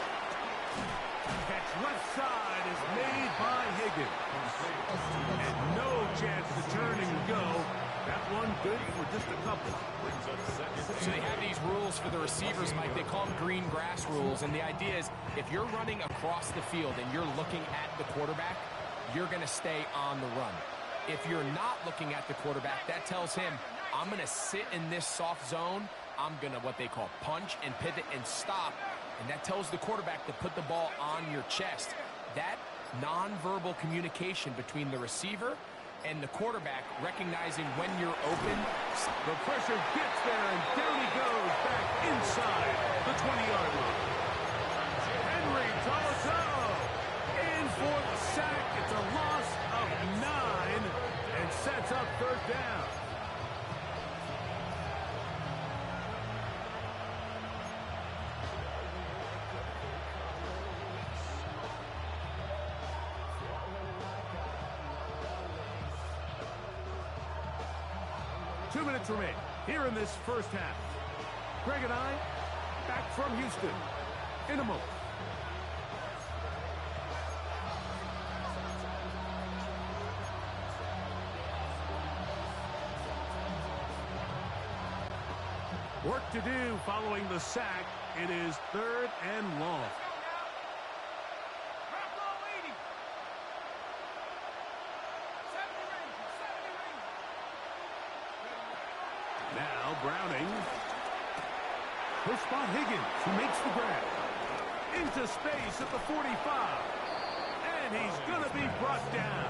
Catch left side is made by Higgins. And no chance to turn and go. That one good for just a couple. So they have these rules for the receivers, Mike. They call them green grass rules. And the idea is if you're running across the field and you're looking at the quarterback, you're going to stay on the run. If you're not looking at the quarterback, that tells him, I'm going to sit in this soft zone. I'm going to what they call punch and pivot and stop. And that tells the quarterback to put the ball on your chest. That nonverbal communication between the receiver and the quarterback, recognizing when you're open. The pressure gets there, and down he goes back inside the 20-yard line. Henry Tolosano in for the sack. It's a loss of 9 and sets up 3rd down. Remain here in this first half. Greg and I back from Houston in a moment. Work to do following the sack. It is 3rd and long. Now Browning. He'll spot Higgins, who makes the grab. Into space at the 45. And he's going to be brought down.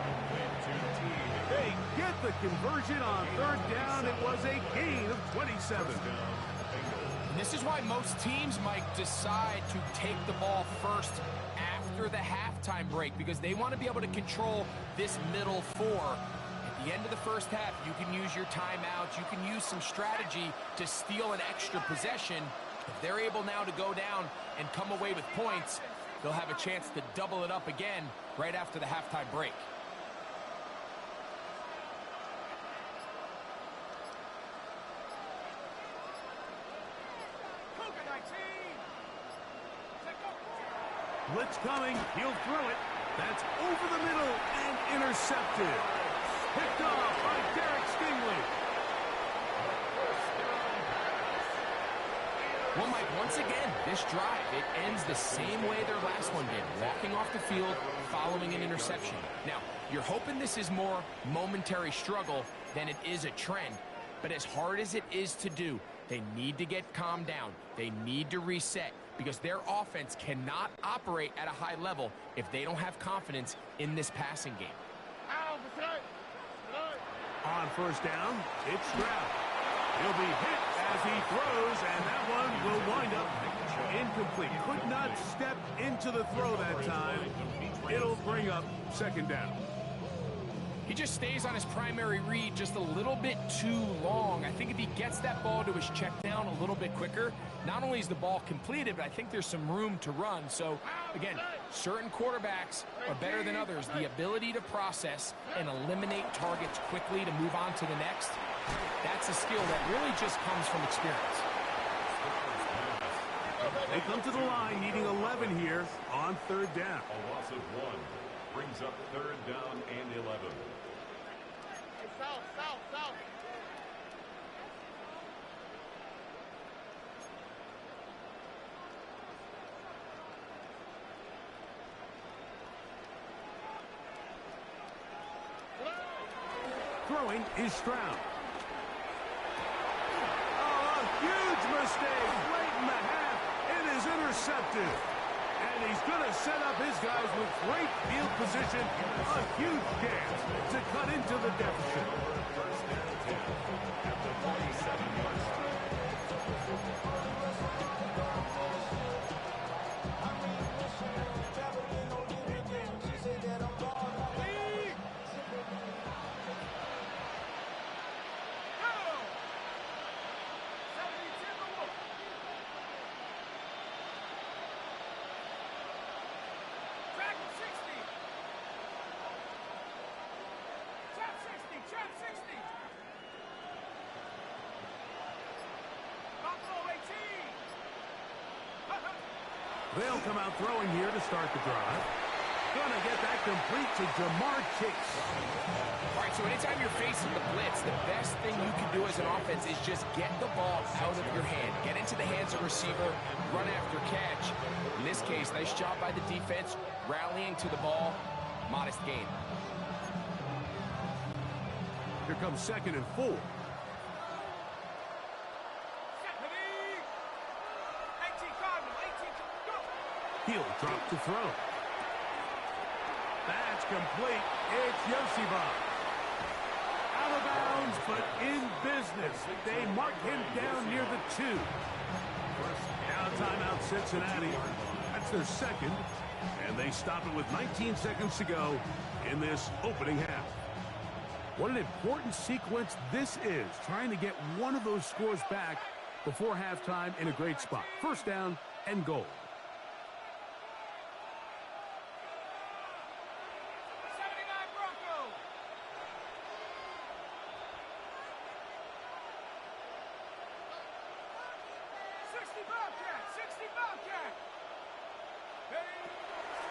They get the conversion on 3rd down. It was a gain of 27. And this is why most teams, Mike, decide to take the ball first after the halftime break, because they want to be able to control this middle 4. At the end of the first half, you can use your timeouts. You can use some strategy to steal an extra possession. If they're able now to go down and come away with points, they'll have a chance to double it up again right after the halftime break. Blitz coming. He'll throw it. That's over the middle and intercepted. Picked off by Derek Stingley. Well, Mike, once again, this drive, it ends the same way their last one did, walking off the field, following an interception. Now, you're hoping this is more momentary struggle than it is a trend, but as hard as it is to do, they need to get calmed down. They need to reset because their offense cannot operate at a high level if they don't have confidence in this passing game. On first down, it's Stroud. He'll be hit as he throws, and that one will wind up incomplete. Could not step into the throw that time. It'll bring up second down. He just stays on his primary read just a little bit too long. I think if he gets that ball to his check down a little bit quicker, not only is the ball completed, but I think there's some room to run. So, again, certain quarterbacks are better than others. The ability to process and eliminate targets quickly to move on to the next, that's a skill that really just comes from experience. They come to the line needing 11 here on third down. A loss of 1 brings up third down and 11. South. Throwing is Stroud. Oh, a huge mistake late in the half. It is intercepted. And he's going to set up his guys with great field position. A huge chance to cut into the deficit. First and 10 at the 47-yard line. They'll come out throwing here to start the drive. Gonna get that complete to Jamar Chase. All right, so anytime you're facing the blitz, the best thing you can do as an offense is just get the ball out of your hand. Get into the hands of receiver, run after catch. In this case, nice job by the defense, rallying to the ball. Modest gain. Here comes second and 4. He'll drop to throw. That's complete. It's Yoshiba. Out of bounds, but in business. They mark him down near the 2. Now timeout Cincinnati. That's their second. And they stop it with 19 seconds to go in this opening half. What an important sequence this is. Trying to get one of those scores back before halftime in a great spot. First down and goal.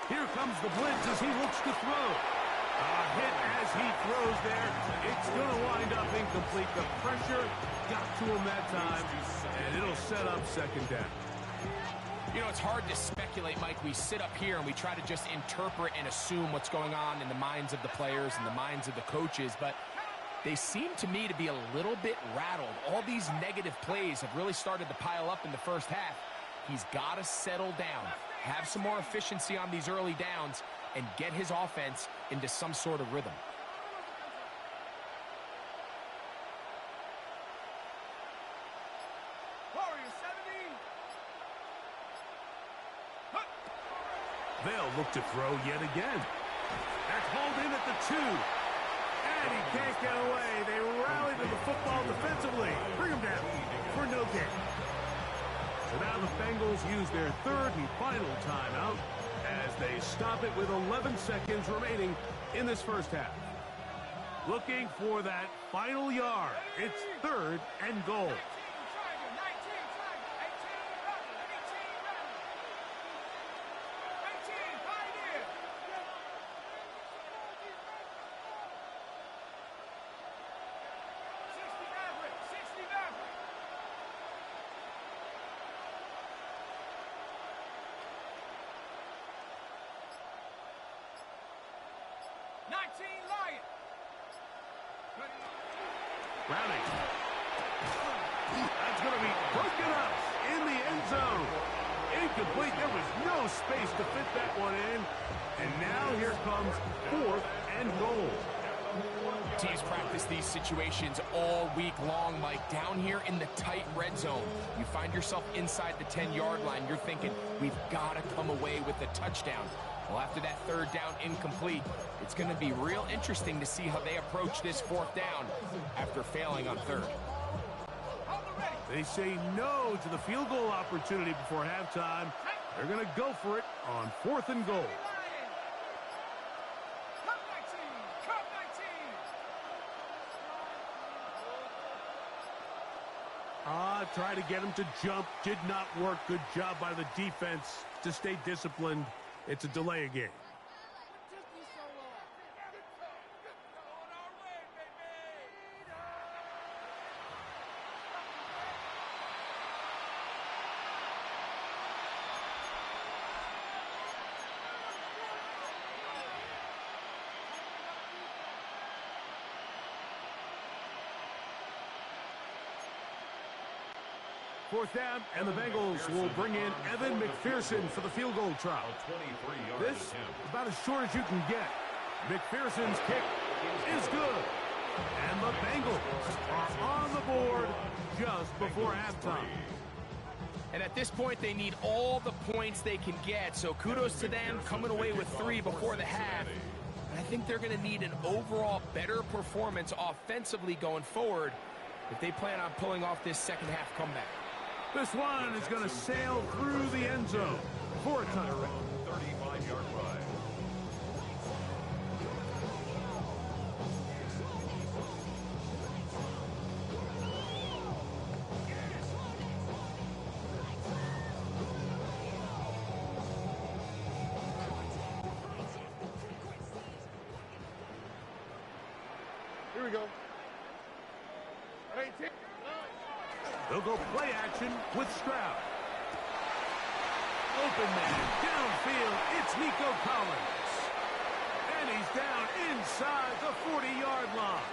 Here comes the blitz as he looks to throw. A hit as he throws there. It's going to wind up incomplete. The pressure got to him that time, and it'll set up second down. You know, it's hard to speculate, Mike. We sit up here and we try to just interpret and assume what's going on in the minds of the players and the minds of the coaches, but they seem to me to be a little bit rattled. All these negative plays have really started to pile up in the first half. He's got to settle down, have some more efficiency on these early downs, and get his offense into some sort of rhythm. They'll look to throw yet again. That's hauled in at the 2. And he can't get away. They rally to the football defensively. Bring him down for no gain. So now the Bengals use their third and final timeout as they stop it with 11 seconds remaining in this first half. Looking for that final yard. It's third and goal. Browning. That's going to be broken up in the end zone. Incomplete. There was no space to fit that one in. And now here comes 4th and goal. Teams practice these situations all week long, Mike. Down here in the tight red zone, you find yourself inside the 10-yard line. You're thinking, we've got to come away with a touchdown. Well, after that 3rd down incomplete, it's going to be real interesting to see how they approach this 4th down after failing on 3rd. They say no to the field goal opportunity before halftime. They're going to go for it on 4th and goal. Try to get him to jump. Did not work. Good job by the defense to stay disciplined. It's a delay again. Fourth down, and the Bengals will bring in Evan McPherson for the field goal try. This is about as short as you can get. McPherson's kick is good. And the Bengals are on the board just before halftime. And at this point, they need all the points they can get. So kudos to them coming away with 3 before the half. And I think they're going to need an overall better performance offensively going forward if they plan on pulling off this second half comeback. This one is going to sail through the end zone for a touchdown. 35-yard line. Here we go. They'll go play action with Stroud. Open man, downfield, it's Nico Collins. And he's down inside the 40-yard line.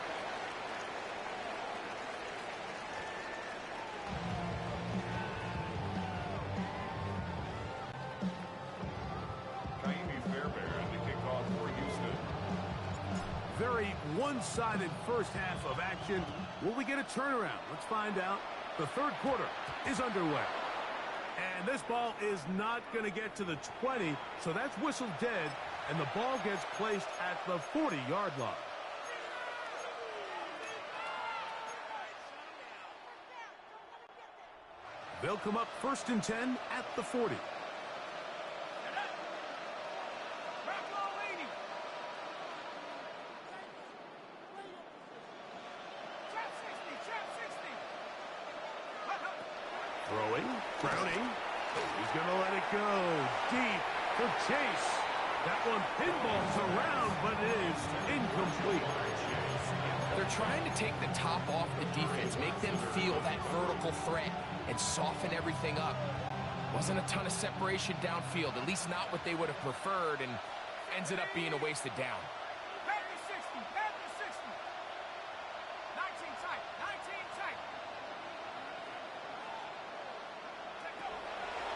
Very one-sided first half of action. Will we get a turnaround? Let's find out. The 3rd quarter is underway. And this ball is not going to get to the 20, so that's whistled dead, and the ball gets placed at the 40-yard line. They'll come up 1st and 10 at the 40. Throwing, Browning, he's going to let it go deep for Chase. That one pinballs around, but it is incomplete. They're trying to take the top off the defense, make them feel that vertical threat, and soften everything up. Wasn't a ton of separation downfield, at least not what they would have preferred, and ends it up being a wasted down.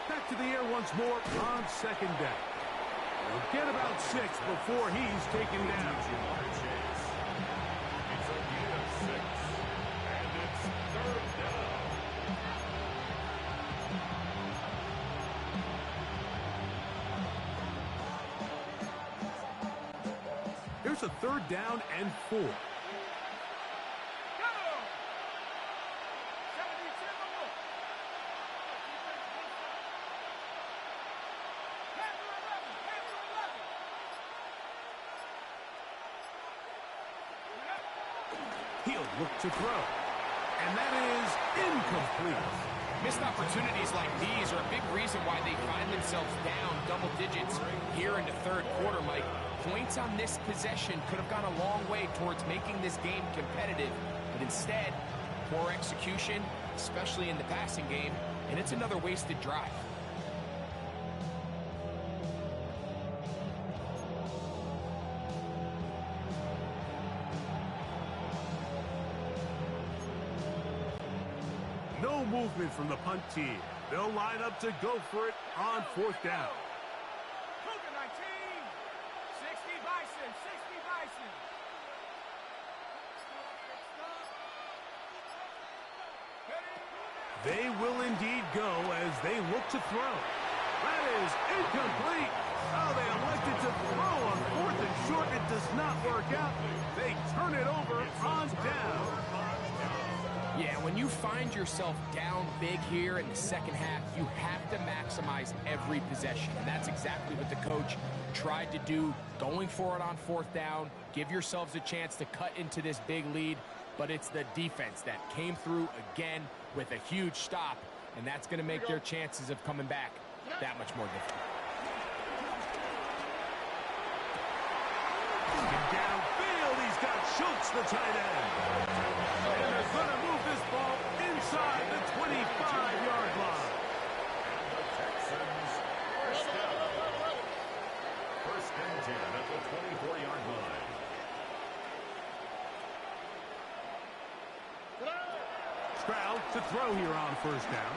Back to the air once more on 2nd down. He'll get about 6 before he's taken down. It's a gain of 6, and it's 3rd down. Here's a 3rd down and 4. He'll look to throw. And that is incomplete. Missed opportunities like these are a big reason why they find themselves down double digits here in the 3rd quarter, Mike. Points on this possession could have gone a long way towards making this game competitive, but instead, poor execution, especially in the passing game, and it's another wasted drive. movement from the punt team. They'll line up to go for it on 4th down. Cougar 19. 60 Bison. 60 Bison. They will indeed go as they look to throw. That is incomplete. Oh, they elected to throw on 4th and short. It does not work out. They turn it over on down. Yeah, when you find yourself down big here in the second half, you have to maximize every possession. And that's exactly what the coach tried to do, going for it on 4th down. Give yourselves a chance to cut into this big lead. But it's the defense that came through again with a huge stop. And that's going to make their chances of coming back that much more difficult. Downfield, he's got Schultz, the tight end. And they're going to move this ball inside the 25-yard line. And the Texans first down. First and 10 at the 24-yard line. Stroud to throw here on 1st down.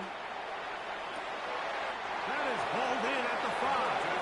That is hauled in at the 5.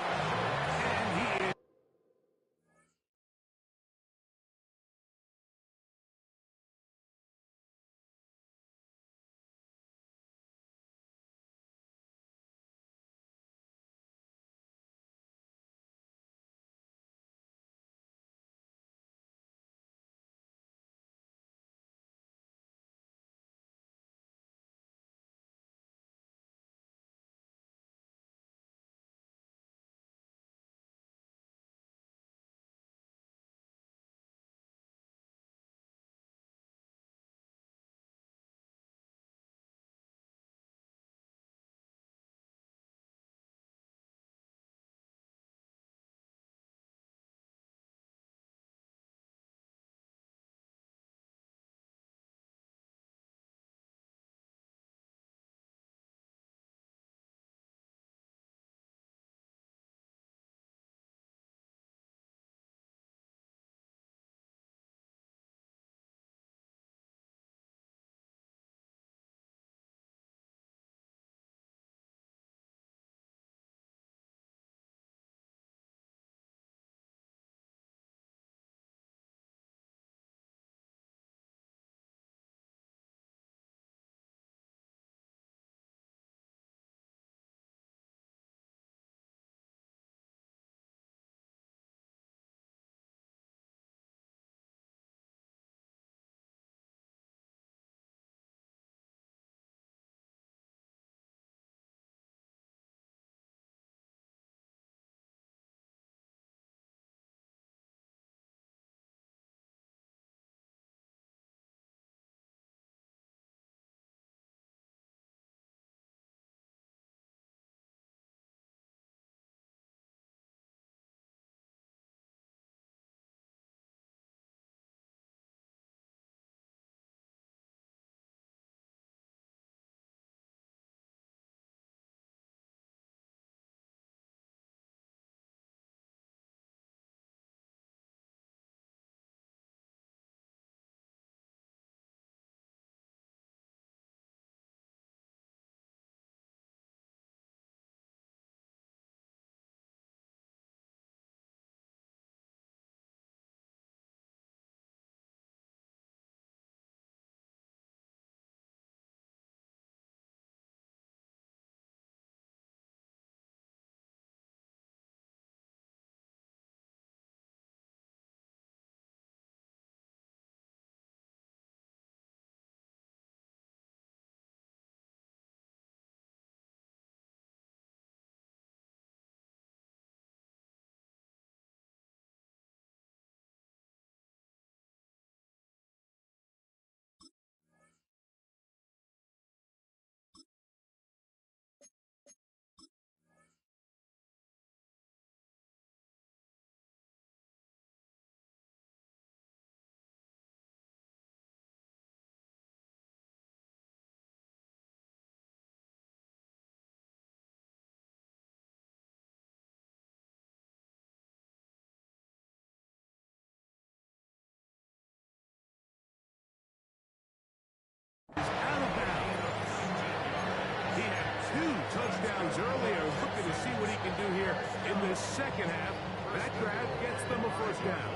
touchdowns earlier. Looking to see what he can do here in the second half. That grab gets them a first down.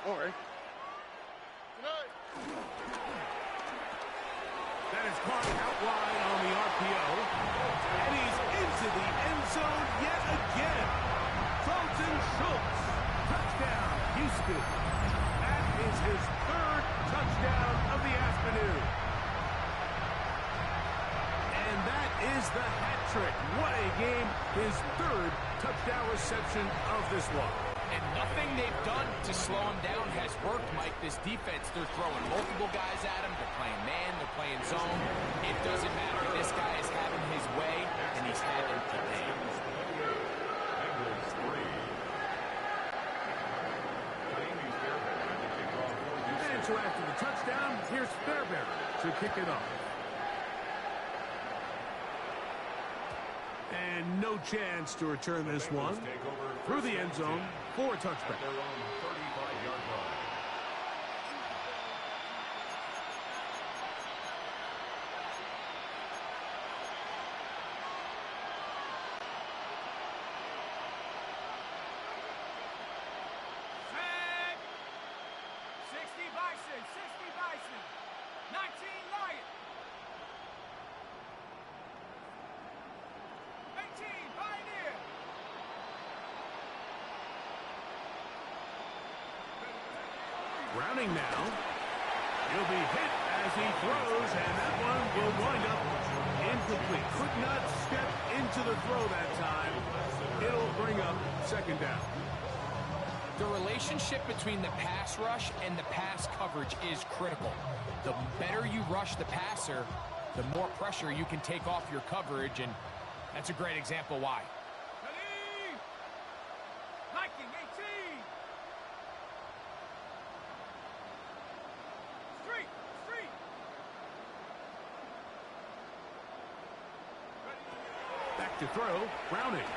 All right. That is caught out wide on the RPO. And he's into the end zone yet again. Dalton Schultz. Touchdown, Houston. That is his third touchdown of the afternoon. And that is the hat trick. What a game. His third touchdown reception of this one. And nothing they've done to slow him down has worked, Mike. This defense, they're throwing multiple guys at him. They're playing man, they're playing zone. It doesn't matter. This guy is having his way, and he's having today. And so after the touchdown, here's Fairbairn to kick it off. And no chance to return this one through the end zone for a touchback. Set. 60 Bison, 60 Bison, 19 Lion. 18 Pioneer. Browning now. He'll be hit as he throws, and that one will wind up incomplete. Could not step into the throw that time. It'll bring up second down. The relationship between the pass rush and the pass coverage is critical. The better you rush the passer, the more pressure you can take off your coverage, and that's a great example why. Khalid. Viking 18. Street, street. Back to throw, Browning.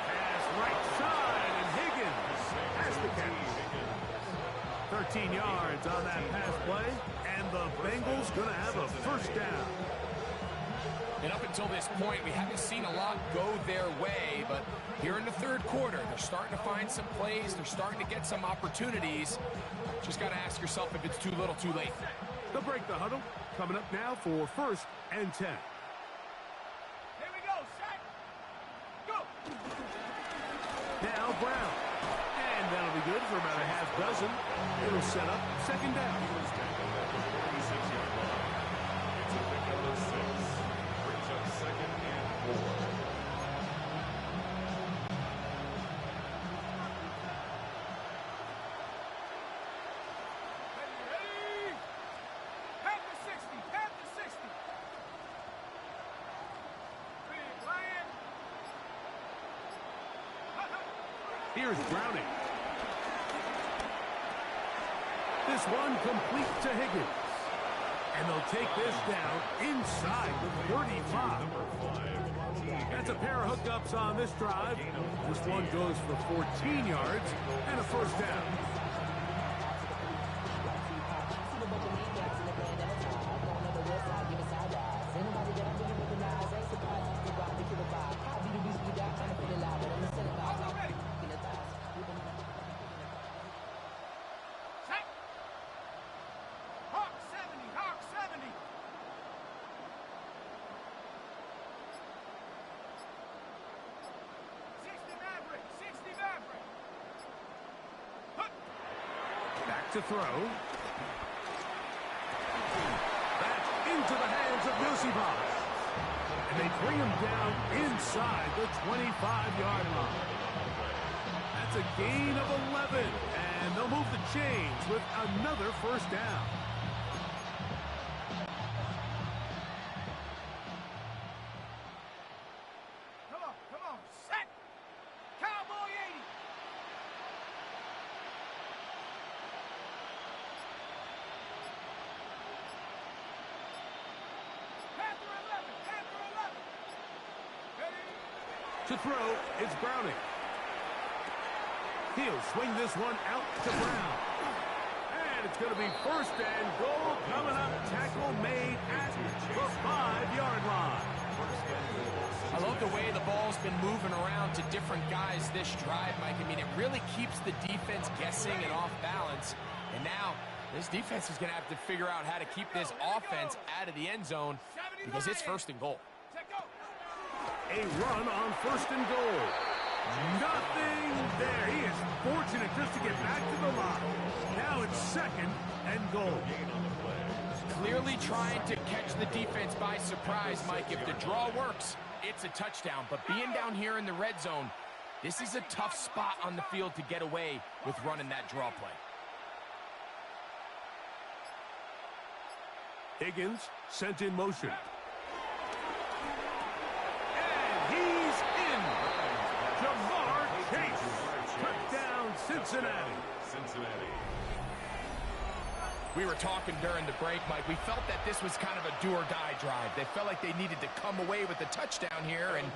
Pass right side, and Higgins has the catch. 13 yards on that pass play, and the Bengals going to have a first down. And up until this point, we haven't seen a lot go their way, but here in the third quarter, they're starting to find some plays. They're starting to get some opportunities. Just got to ask yourself if it's too little, too late. They'll break the huddle. Coming up now for 1st and 10. Here we go, set. Go. Now Brown. And that'll be good for about a half dozen. It'll set up second down. Here's Browning. This one complete to Higgins. And they'll take this down inside the 35. That's a pair of hookups on this drive. This one goes for 14 yards and a first down. To throw. Back into the hands of Yosibas. And they bring him down inside the 25-yard line. That's a gain of 11. And they'll move the chains with another first down. Come on, set. Cowboy 80. To throw, it's Browning. He'll swing this one out to Brown. And it's going to be first and goal coming up. Tackle made at the 5-yard line. I love the way the ball's been moving around to different guys this drive, Mike. I mean, it really keeps the defense guessing and off balance. And now this defense is going to have to figure out how to keep this offense out of the end zone because it's first and goal. A run on first and goal. Nothing there. He is fortunate just to get back to the line. Now it's second and goal. Clearly trying to catch the defense by surprise, Mike. If the draw works, it's a touchdown. But being down here in the red zone, this is a tough spot on the field to get away with running that draw play. Higgins sent in motion. And he's in. Jamar Chase. Touchdown, Cincinnati. We were talking during the break, Mike. We felt that this was kind of a do-or-die drive. They felt like they needed to come away with a touchdown here, and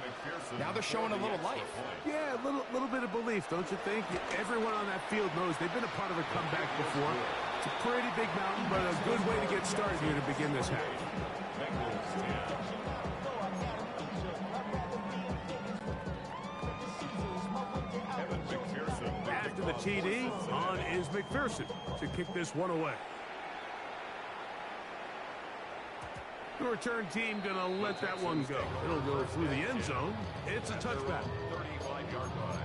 now they're showing a little life. Yeah, a little bit of belief, don't you think? Everyone on that field knows they've been a part of a comeback before. It's a pretty big mountain, but a good way to get started here to begin this half. After the TD, on is McPherson to kick this one away. The return team going to let that one go. It'll go through the end zone. It's a touchback. 35-yard line.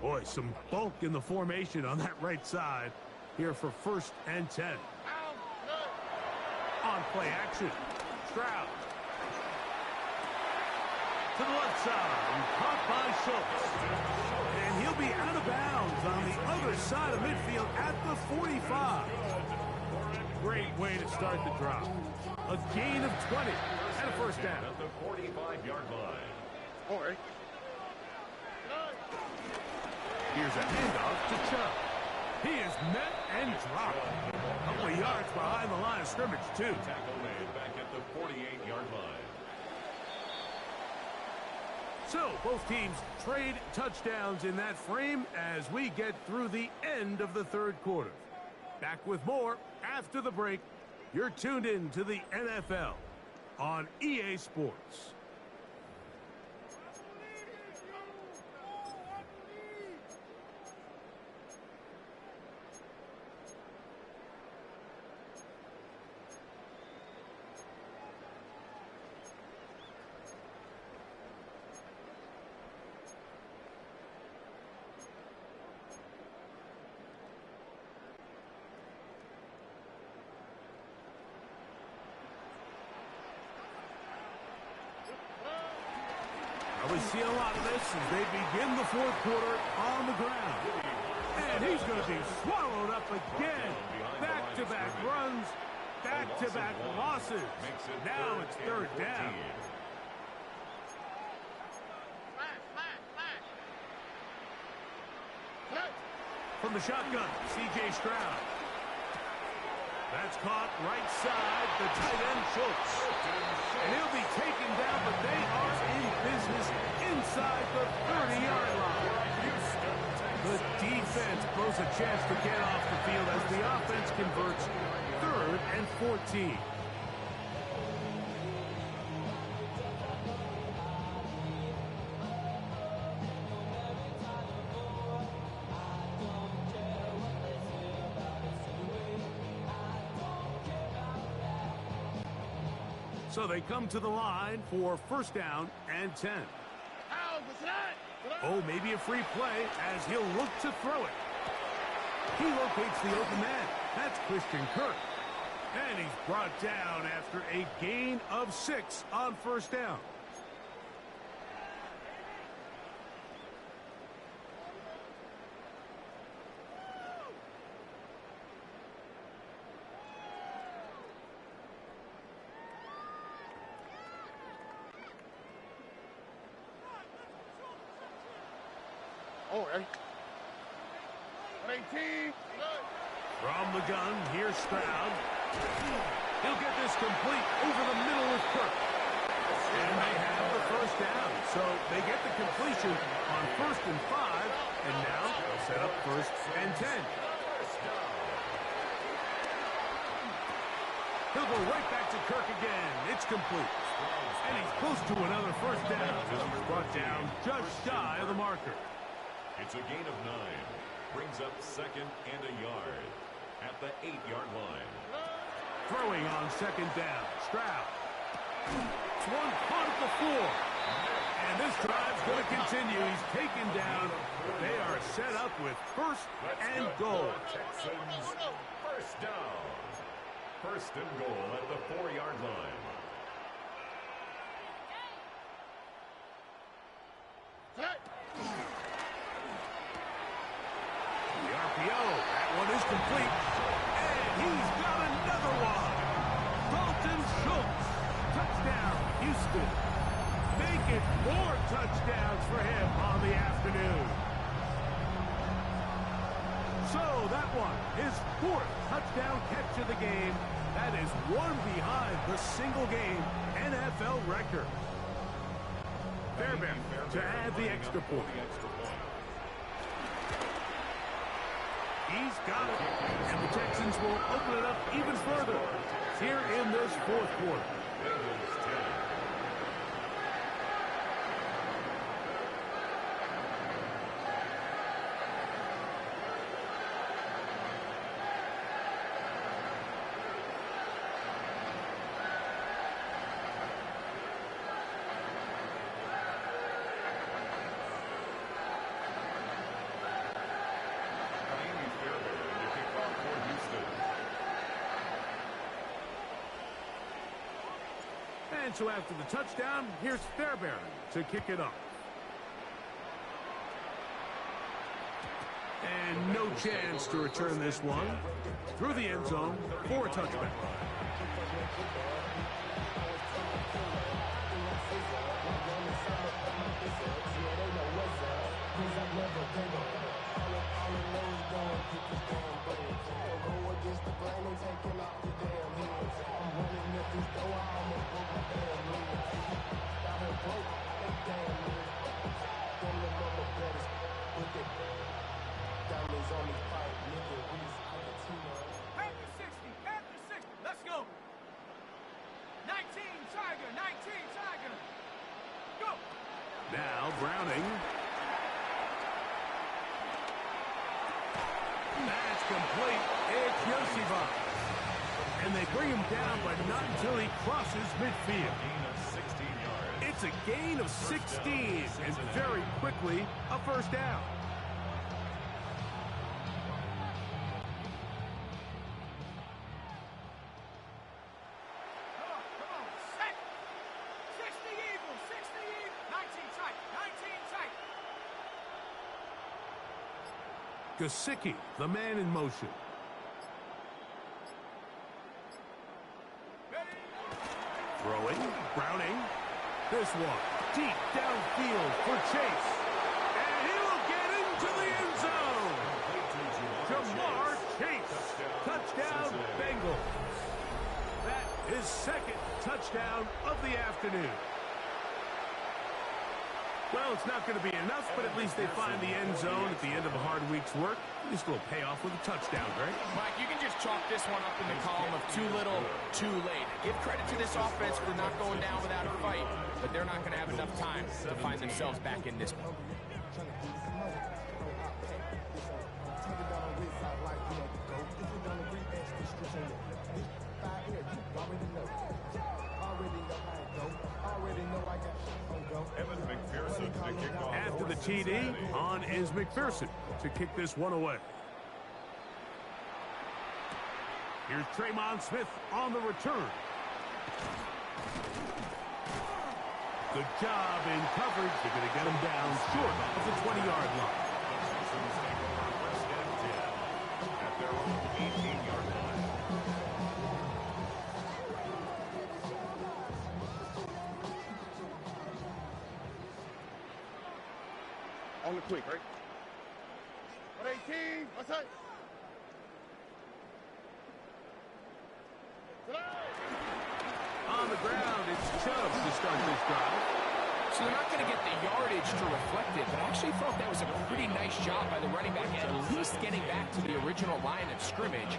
Boy, some bulk in the formation on that right side here for first and 10. On play action. Stroud. To the left side, caught by Schultz. And he'll be out of bounds on the other side of midfield at the 45. Great way to start the drop. A gain of 20 and a first down. At the 45-yard line. All right. Here's a handoff to Chubb. He is met and dropped. A couple of yards behind the line of scrimmage, too. Tackle made back at the 48-yard line. So, both teams trade touchdowns in that frame as we get through the end of the third quarter. Back with more after the break. You're tuned in to the NFL on EA Sports. We see a lot of this as they begin the fourth quarter on the ground. And he's going to be swallowed up again. Back-to-back runs, back-to-back losses. Now it's third down. From the shotgun, C.J. Stroud. That's caught right side, the tight end Schultz. And he'll be taken down, but they are in business inside the 30-yard line. The defense blows a chance to get off the field as the offense converts 3rd and 14. So they come to the line for first down and 10. Oh, maybe a free play as he'll look to throw it. He locates the open man. That's Christian Kirk. And he's brought down after a gain of 6 on first down. All right. 18. From the gun, here's Stroud. He'll get this complete over the middle with Kirk. And they have the first down. So they get the completion on 1st and 5. And now they'll set up 1st and 10. He'll go right back to Kirk again. It's complete. And he's close to another first down. He's brought down just shy of the marker. It's a gain of 9. Brings up 2nd and a yard at the 8-yard line. Throwing on 2nd down. Stroud. It's one caught at the floor. And this drive's going to continue. He's taken down. They are set up with 1st and goal. Texans, first down. 1st and goal at the 4-yard line. The RPO. That one is complete. And he's got another one. Dalton Schultz. Touchdown, Houston. Make it 4 touchdowns for him on the afternoon. So that one, his 4th touchdown catch of the game. That is one behind the single-game NFL record. Fairbairn to add the extra point. He's got it. And the Texans will open it up even further here in this 4th quarter. And so after the touchdown, here's Fairbairn to kick it off. And no chance to return this one. Through the end zone for a touchback. Let's go. 19 Tiger, 19 Tiger. Go. Now Browning. That's complete. It's Yoshiva. And they bring him down, but not until he crosses midfield. It's a gain of 16, and very quickly, a first down. Come on, set. 60 Eagles, 60 Eagles. 19 tight, 19 tight. Gesicki, the man in motion. Throwing, Browning. This one, deep downfield for Chase. And he will get into the end zone. Jamar Chase. Touchdown, Bengals. That is 2nd touchdown of the afternoon. Well, it's not going to be enough, but at least they find the end zone at the end of a hard week's work. At least it'll pay off with a touchdown, Greg. Mike, you can just chalk this one up in the column of too little, too late. Give credit to this offense for not going down without a fight, but they're not going to have enough time to find themselves back in this one. After the TD, on is McPherson to kick this one away. Here's Tremon Smith on the return. Good job in coverage. They're going to get him down short of the 20-yard line. At their own 18-yard line. On the quick, right? 118, what's that? On the ground, it's Chubb to start this drive. So they're not going to get the yardage to reflect it, but I actually thought that was a pretty nice job by the running back, at least getting back to the original line of scrimmage.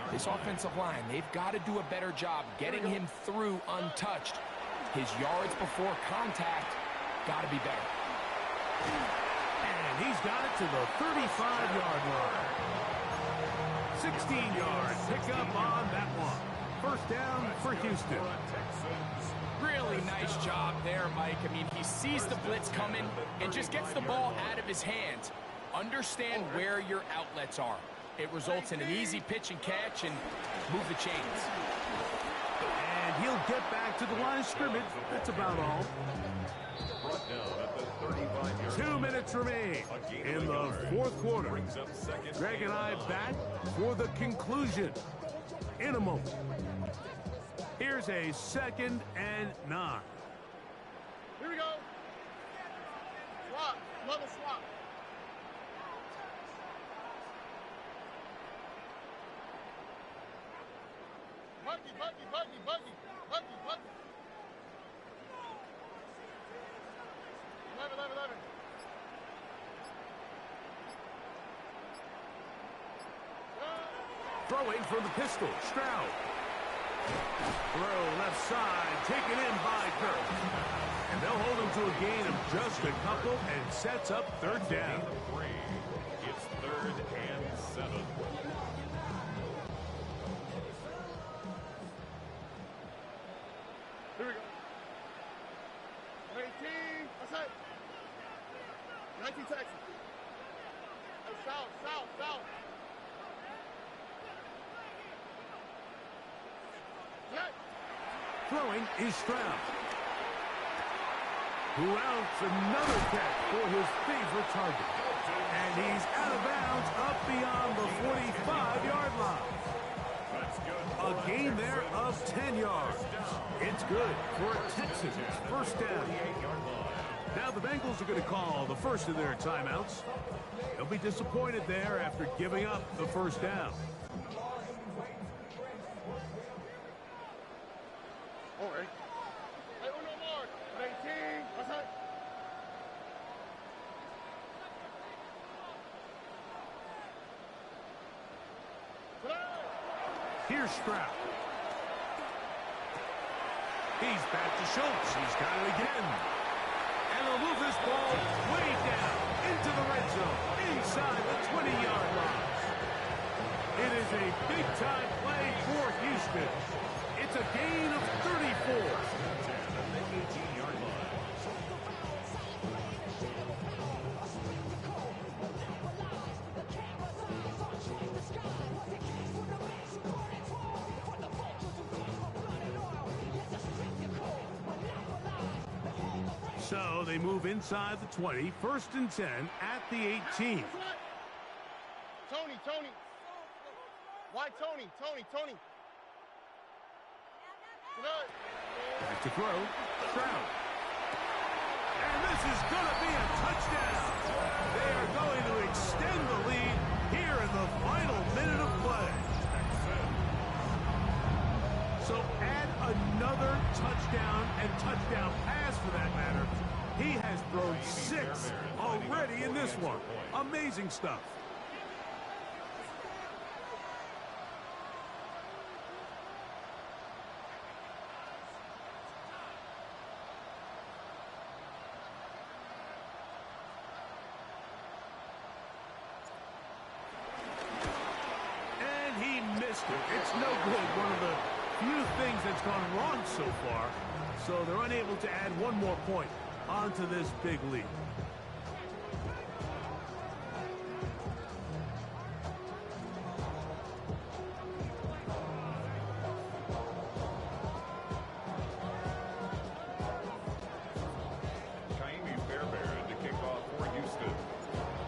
This offensive line, they've got to do a better job getting him through untouched. His yards before contact got to be better. And he's got it to the 35-yard line. 16-yard pickup on that one. First down for Houston. Really nice job there, Mike. I mean, he sees the blitz coming and just gets the ball out of his hands. Understand where your outlets are. It results in an easy pitch and catch and move the chains. And he'll get back to the line of scrimmage. That's about all. 2 minutes remain in the fourth quarter. Greg and I back for the conclusion in a moment. Here's a 2nd and 9. Here we go. Swap. Another swap. Buggy. 11. Throwing from the pistol, Stroud. Throw left side, taken in by Kirk. And they'll hold him to a gain of just a couple and sets up 3rd down. It's 3rd and 7. Here we go. 18. What's that? 19 Texas. Hey, south. Throwing is Stroud. Who routes another catch for his favorite target. And he's out of bounds up beyond the 45-yard line. A gain there of 10 yards. It's good for Texas. First down. Now the Bengals are going to call the first of their timeouts. They'll be disappointed there after giving up the first down. All right. Hey, uno more. 18. What's that? Here's Stroud. He's back to Schultz. He's got it again. And he'll move this ball way down into the red zone, inside the 20-yard line. It is a big-time play for Houston. It's a gain of 34. So they move inside the 20, 1st and 10 at the 18. Tony. Why Tony? Back to throw. Stroud. And this is going to be a touchdown. They are going to extend the lead here in the final minute of play. So add another touchdown and touchdown pass for that matter. He has thrown 6 already in this one. Amazing stuff. It's no good. One of the few things that's gone wrong so far. So they're unable to add one more point onto this big lead.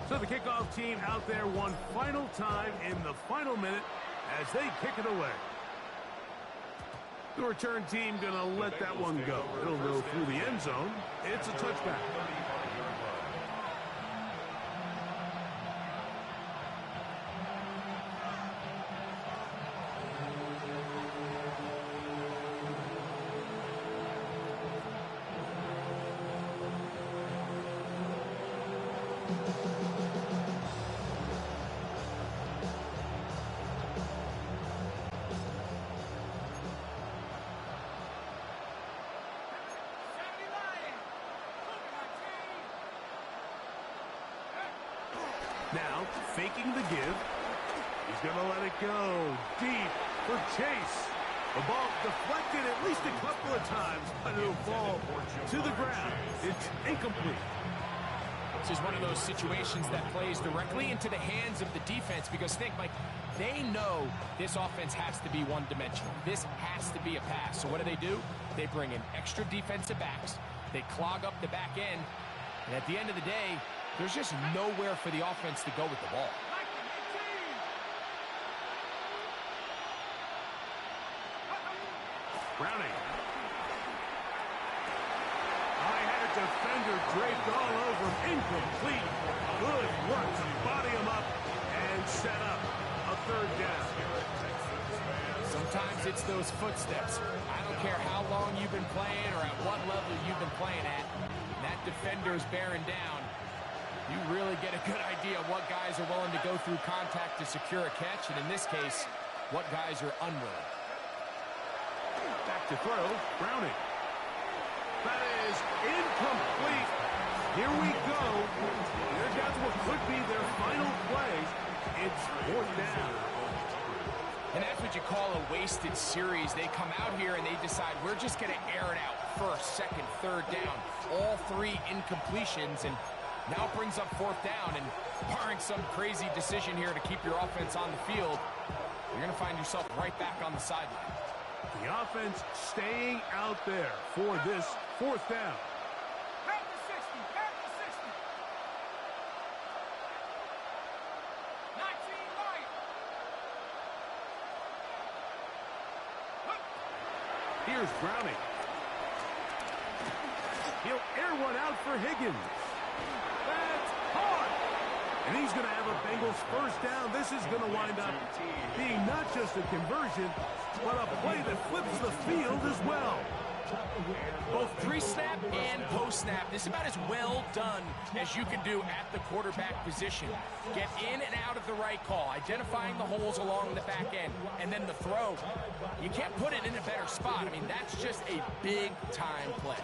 So the kickoff team out there one final time in the final minute as they kick it away. The return team going to let that one go. It'll go through the end zone. It's a touchback. taking the give. He's going to let it go deep for Chase. The ball deflected at least a couple of times, but it'll fall to the ground. It's incomplete. This is one of those situations that plays directly into the hands of the defense because think, Mike, they know this offense has to be one-dimensional. This has to be a pass. So what do? They bring in extra defensive backs. They clog up the back end. And at the end of the day, there's just nowhere for the offense to go with the ball. Browning. I had a defender draped all over him. Incomplete. Good work to body him up and set up a third down. Sometimes it's those footsteps. I don't care how long you've been playing or at what level you've been playing at. That defender's bearing down. You really get a good idea of what guys are willing to go through contact to secure a catch, and in this case, what guys are unwilling. Back to throw, Browning. That is incomplete. Here we go. They're down to what could be their final play. It's fourth down. And that's what you call a wasted series. They come out here and they decide we're just going to air it out. First, second, third down. All three incompletions, and now it brings up fourth down. And barring some crazy decision here to keep your offense on the field, you're going to find yourself right back on the sideline. The offense staying out there for this fourth down. Back to 60, back to 60. 19 right. Here's Browning. He'll air one out for Higgins. That's hard. And he's going to have a Bengals first down. This is going to wind up being not just a conversion, but a play that flips the field as well. Both pre-snap and post-snap, this is about as well done as you can do at the quarterback position. Get in and out of the right call, identifying the holes along the back end, and then the throw. You can't put it in a better spot. I mean, that's just a big-time play.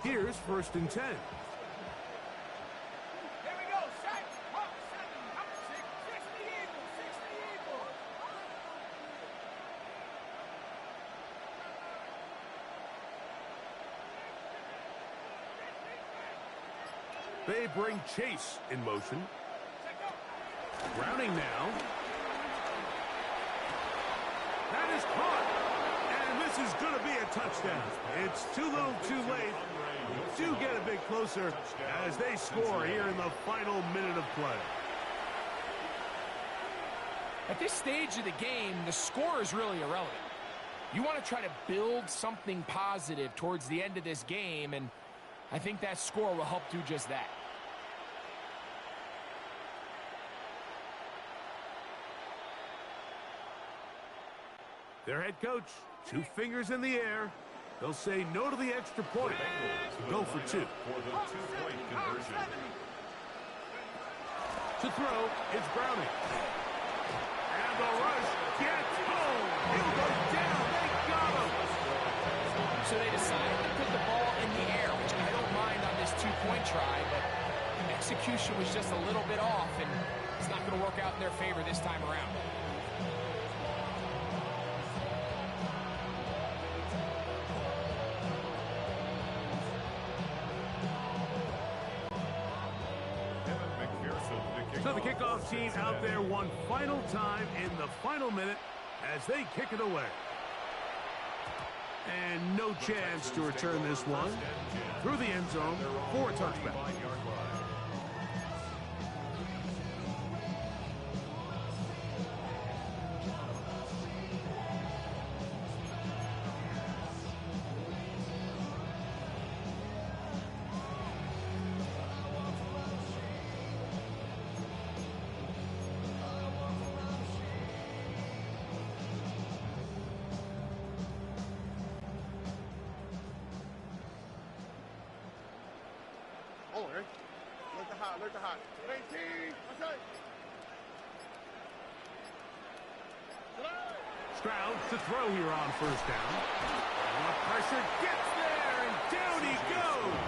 Here's first and 10. Here we go. Set. Up, 7, number 6. 60 Eagles. 60 Eagles. They bring Chase in motion. Browning now. That is caught. And this is going to be a touchdown. It's too little too late. Do get a bit closer as they score here in the final minute of play. At this stage of the game, the score is really irrelevant. You want to try to build something positive towards the end of this game, and I think that score will help do just that. Their head coach, 2 fingers in the air. They'll say no to the extra point. Go for 2. For the two-point conversion. To throw, it's Browning. And the rush gets home. He'll go down. They got him. So they decided to put the ball in the air, which I don't mind on this 2-point try, but execution was just a little bit off, and it's not going to work out in their favor this time around. So the kickoff team out there one final time in the final minute as they kick it away. And no chance to return this one through the end zone for a touchback. Alert the hot. 19. What's that? Stroud to throw here on first down. And pressure gets there, and down he goes.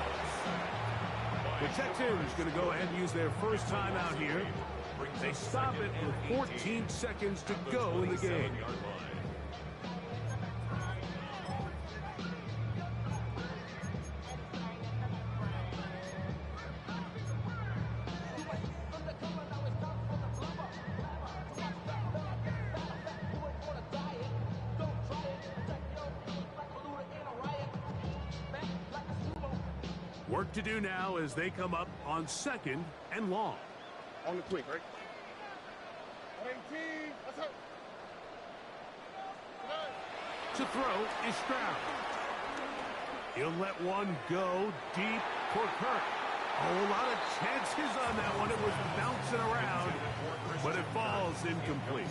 The Texans going to go ahead and use their first timeout here. They stop it with 14 seconds to go in the game. Work to do now as they come up on 2nd and long. On the quick, right? 18, let's go. To throw is Stroud. He'll let one go deep for Kirk. A lot of chances on that one. It was bouncing around, but it falls incomplete.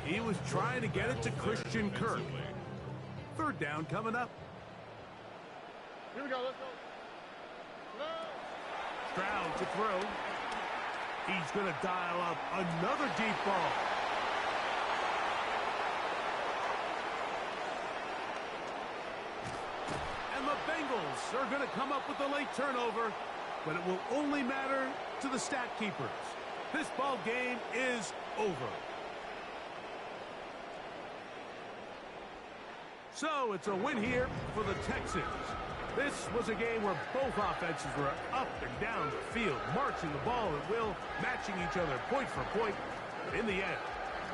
He was trying to get it to Christian Kirk. 3rd down coming up. Here we go, let's go. Stroud to throw. He's going to dial up another deep ball. And the Bengals are going to come up with the late turnover, but it will only matter to the stat keepers. This ball game is over. So it's a win here for the Texans. This was a game where both offenses were up and down the field, marching the ball at will, matching each other point for point. But in the end,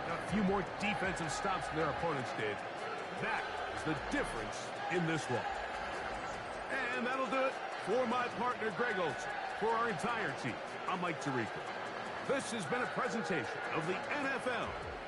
got a few more defensive stops than their opponents did. That is the difference in this one. And that'll do it for my partner, Greg Olson. For our entire team, I'm Mike Tirico. This has been a presentation of the NFL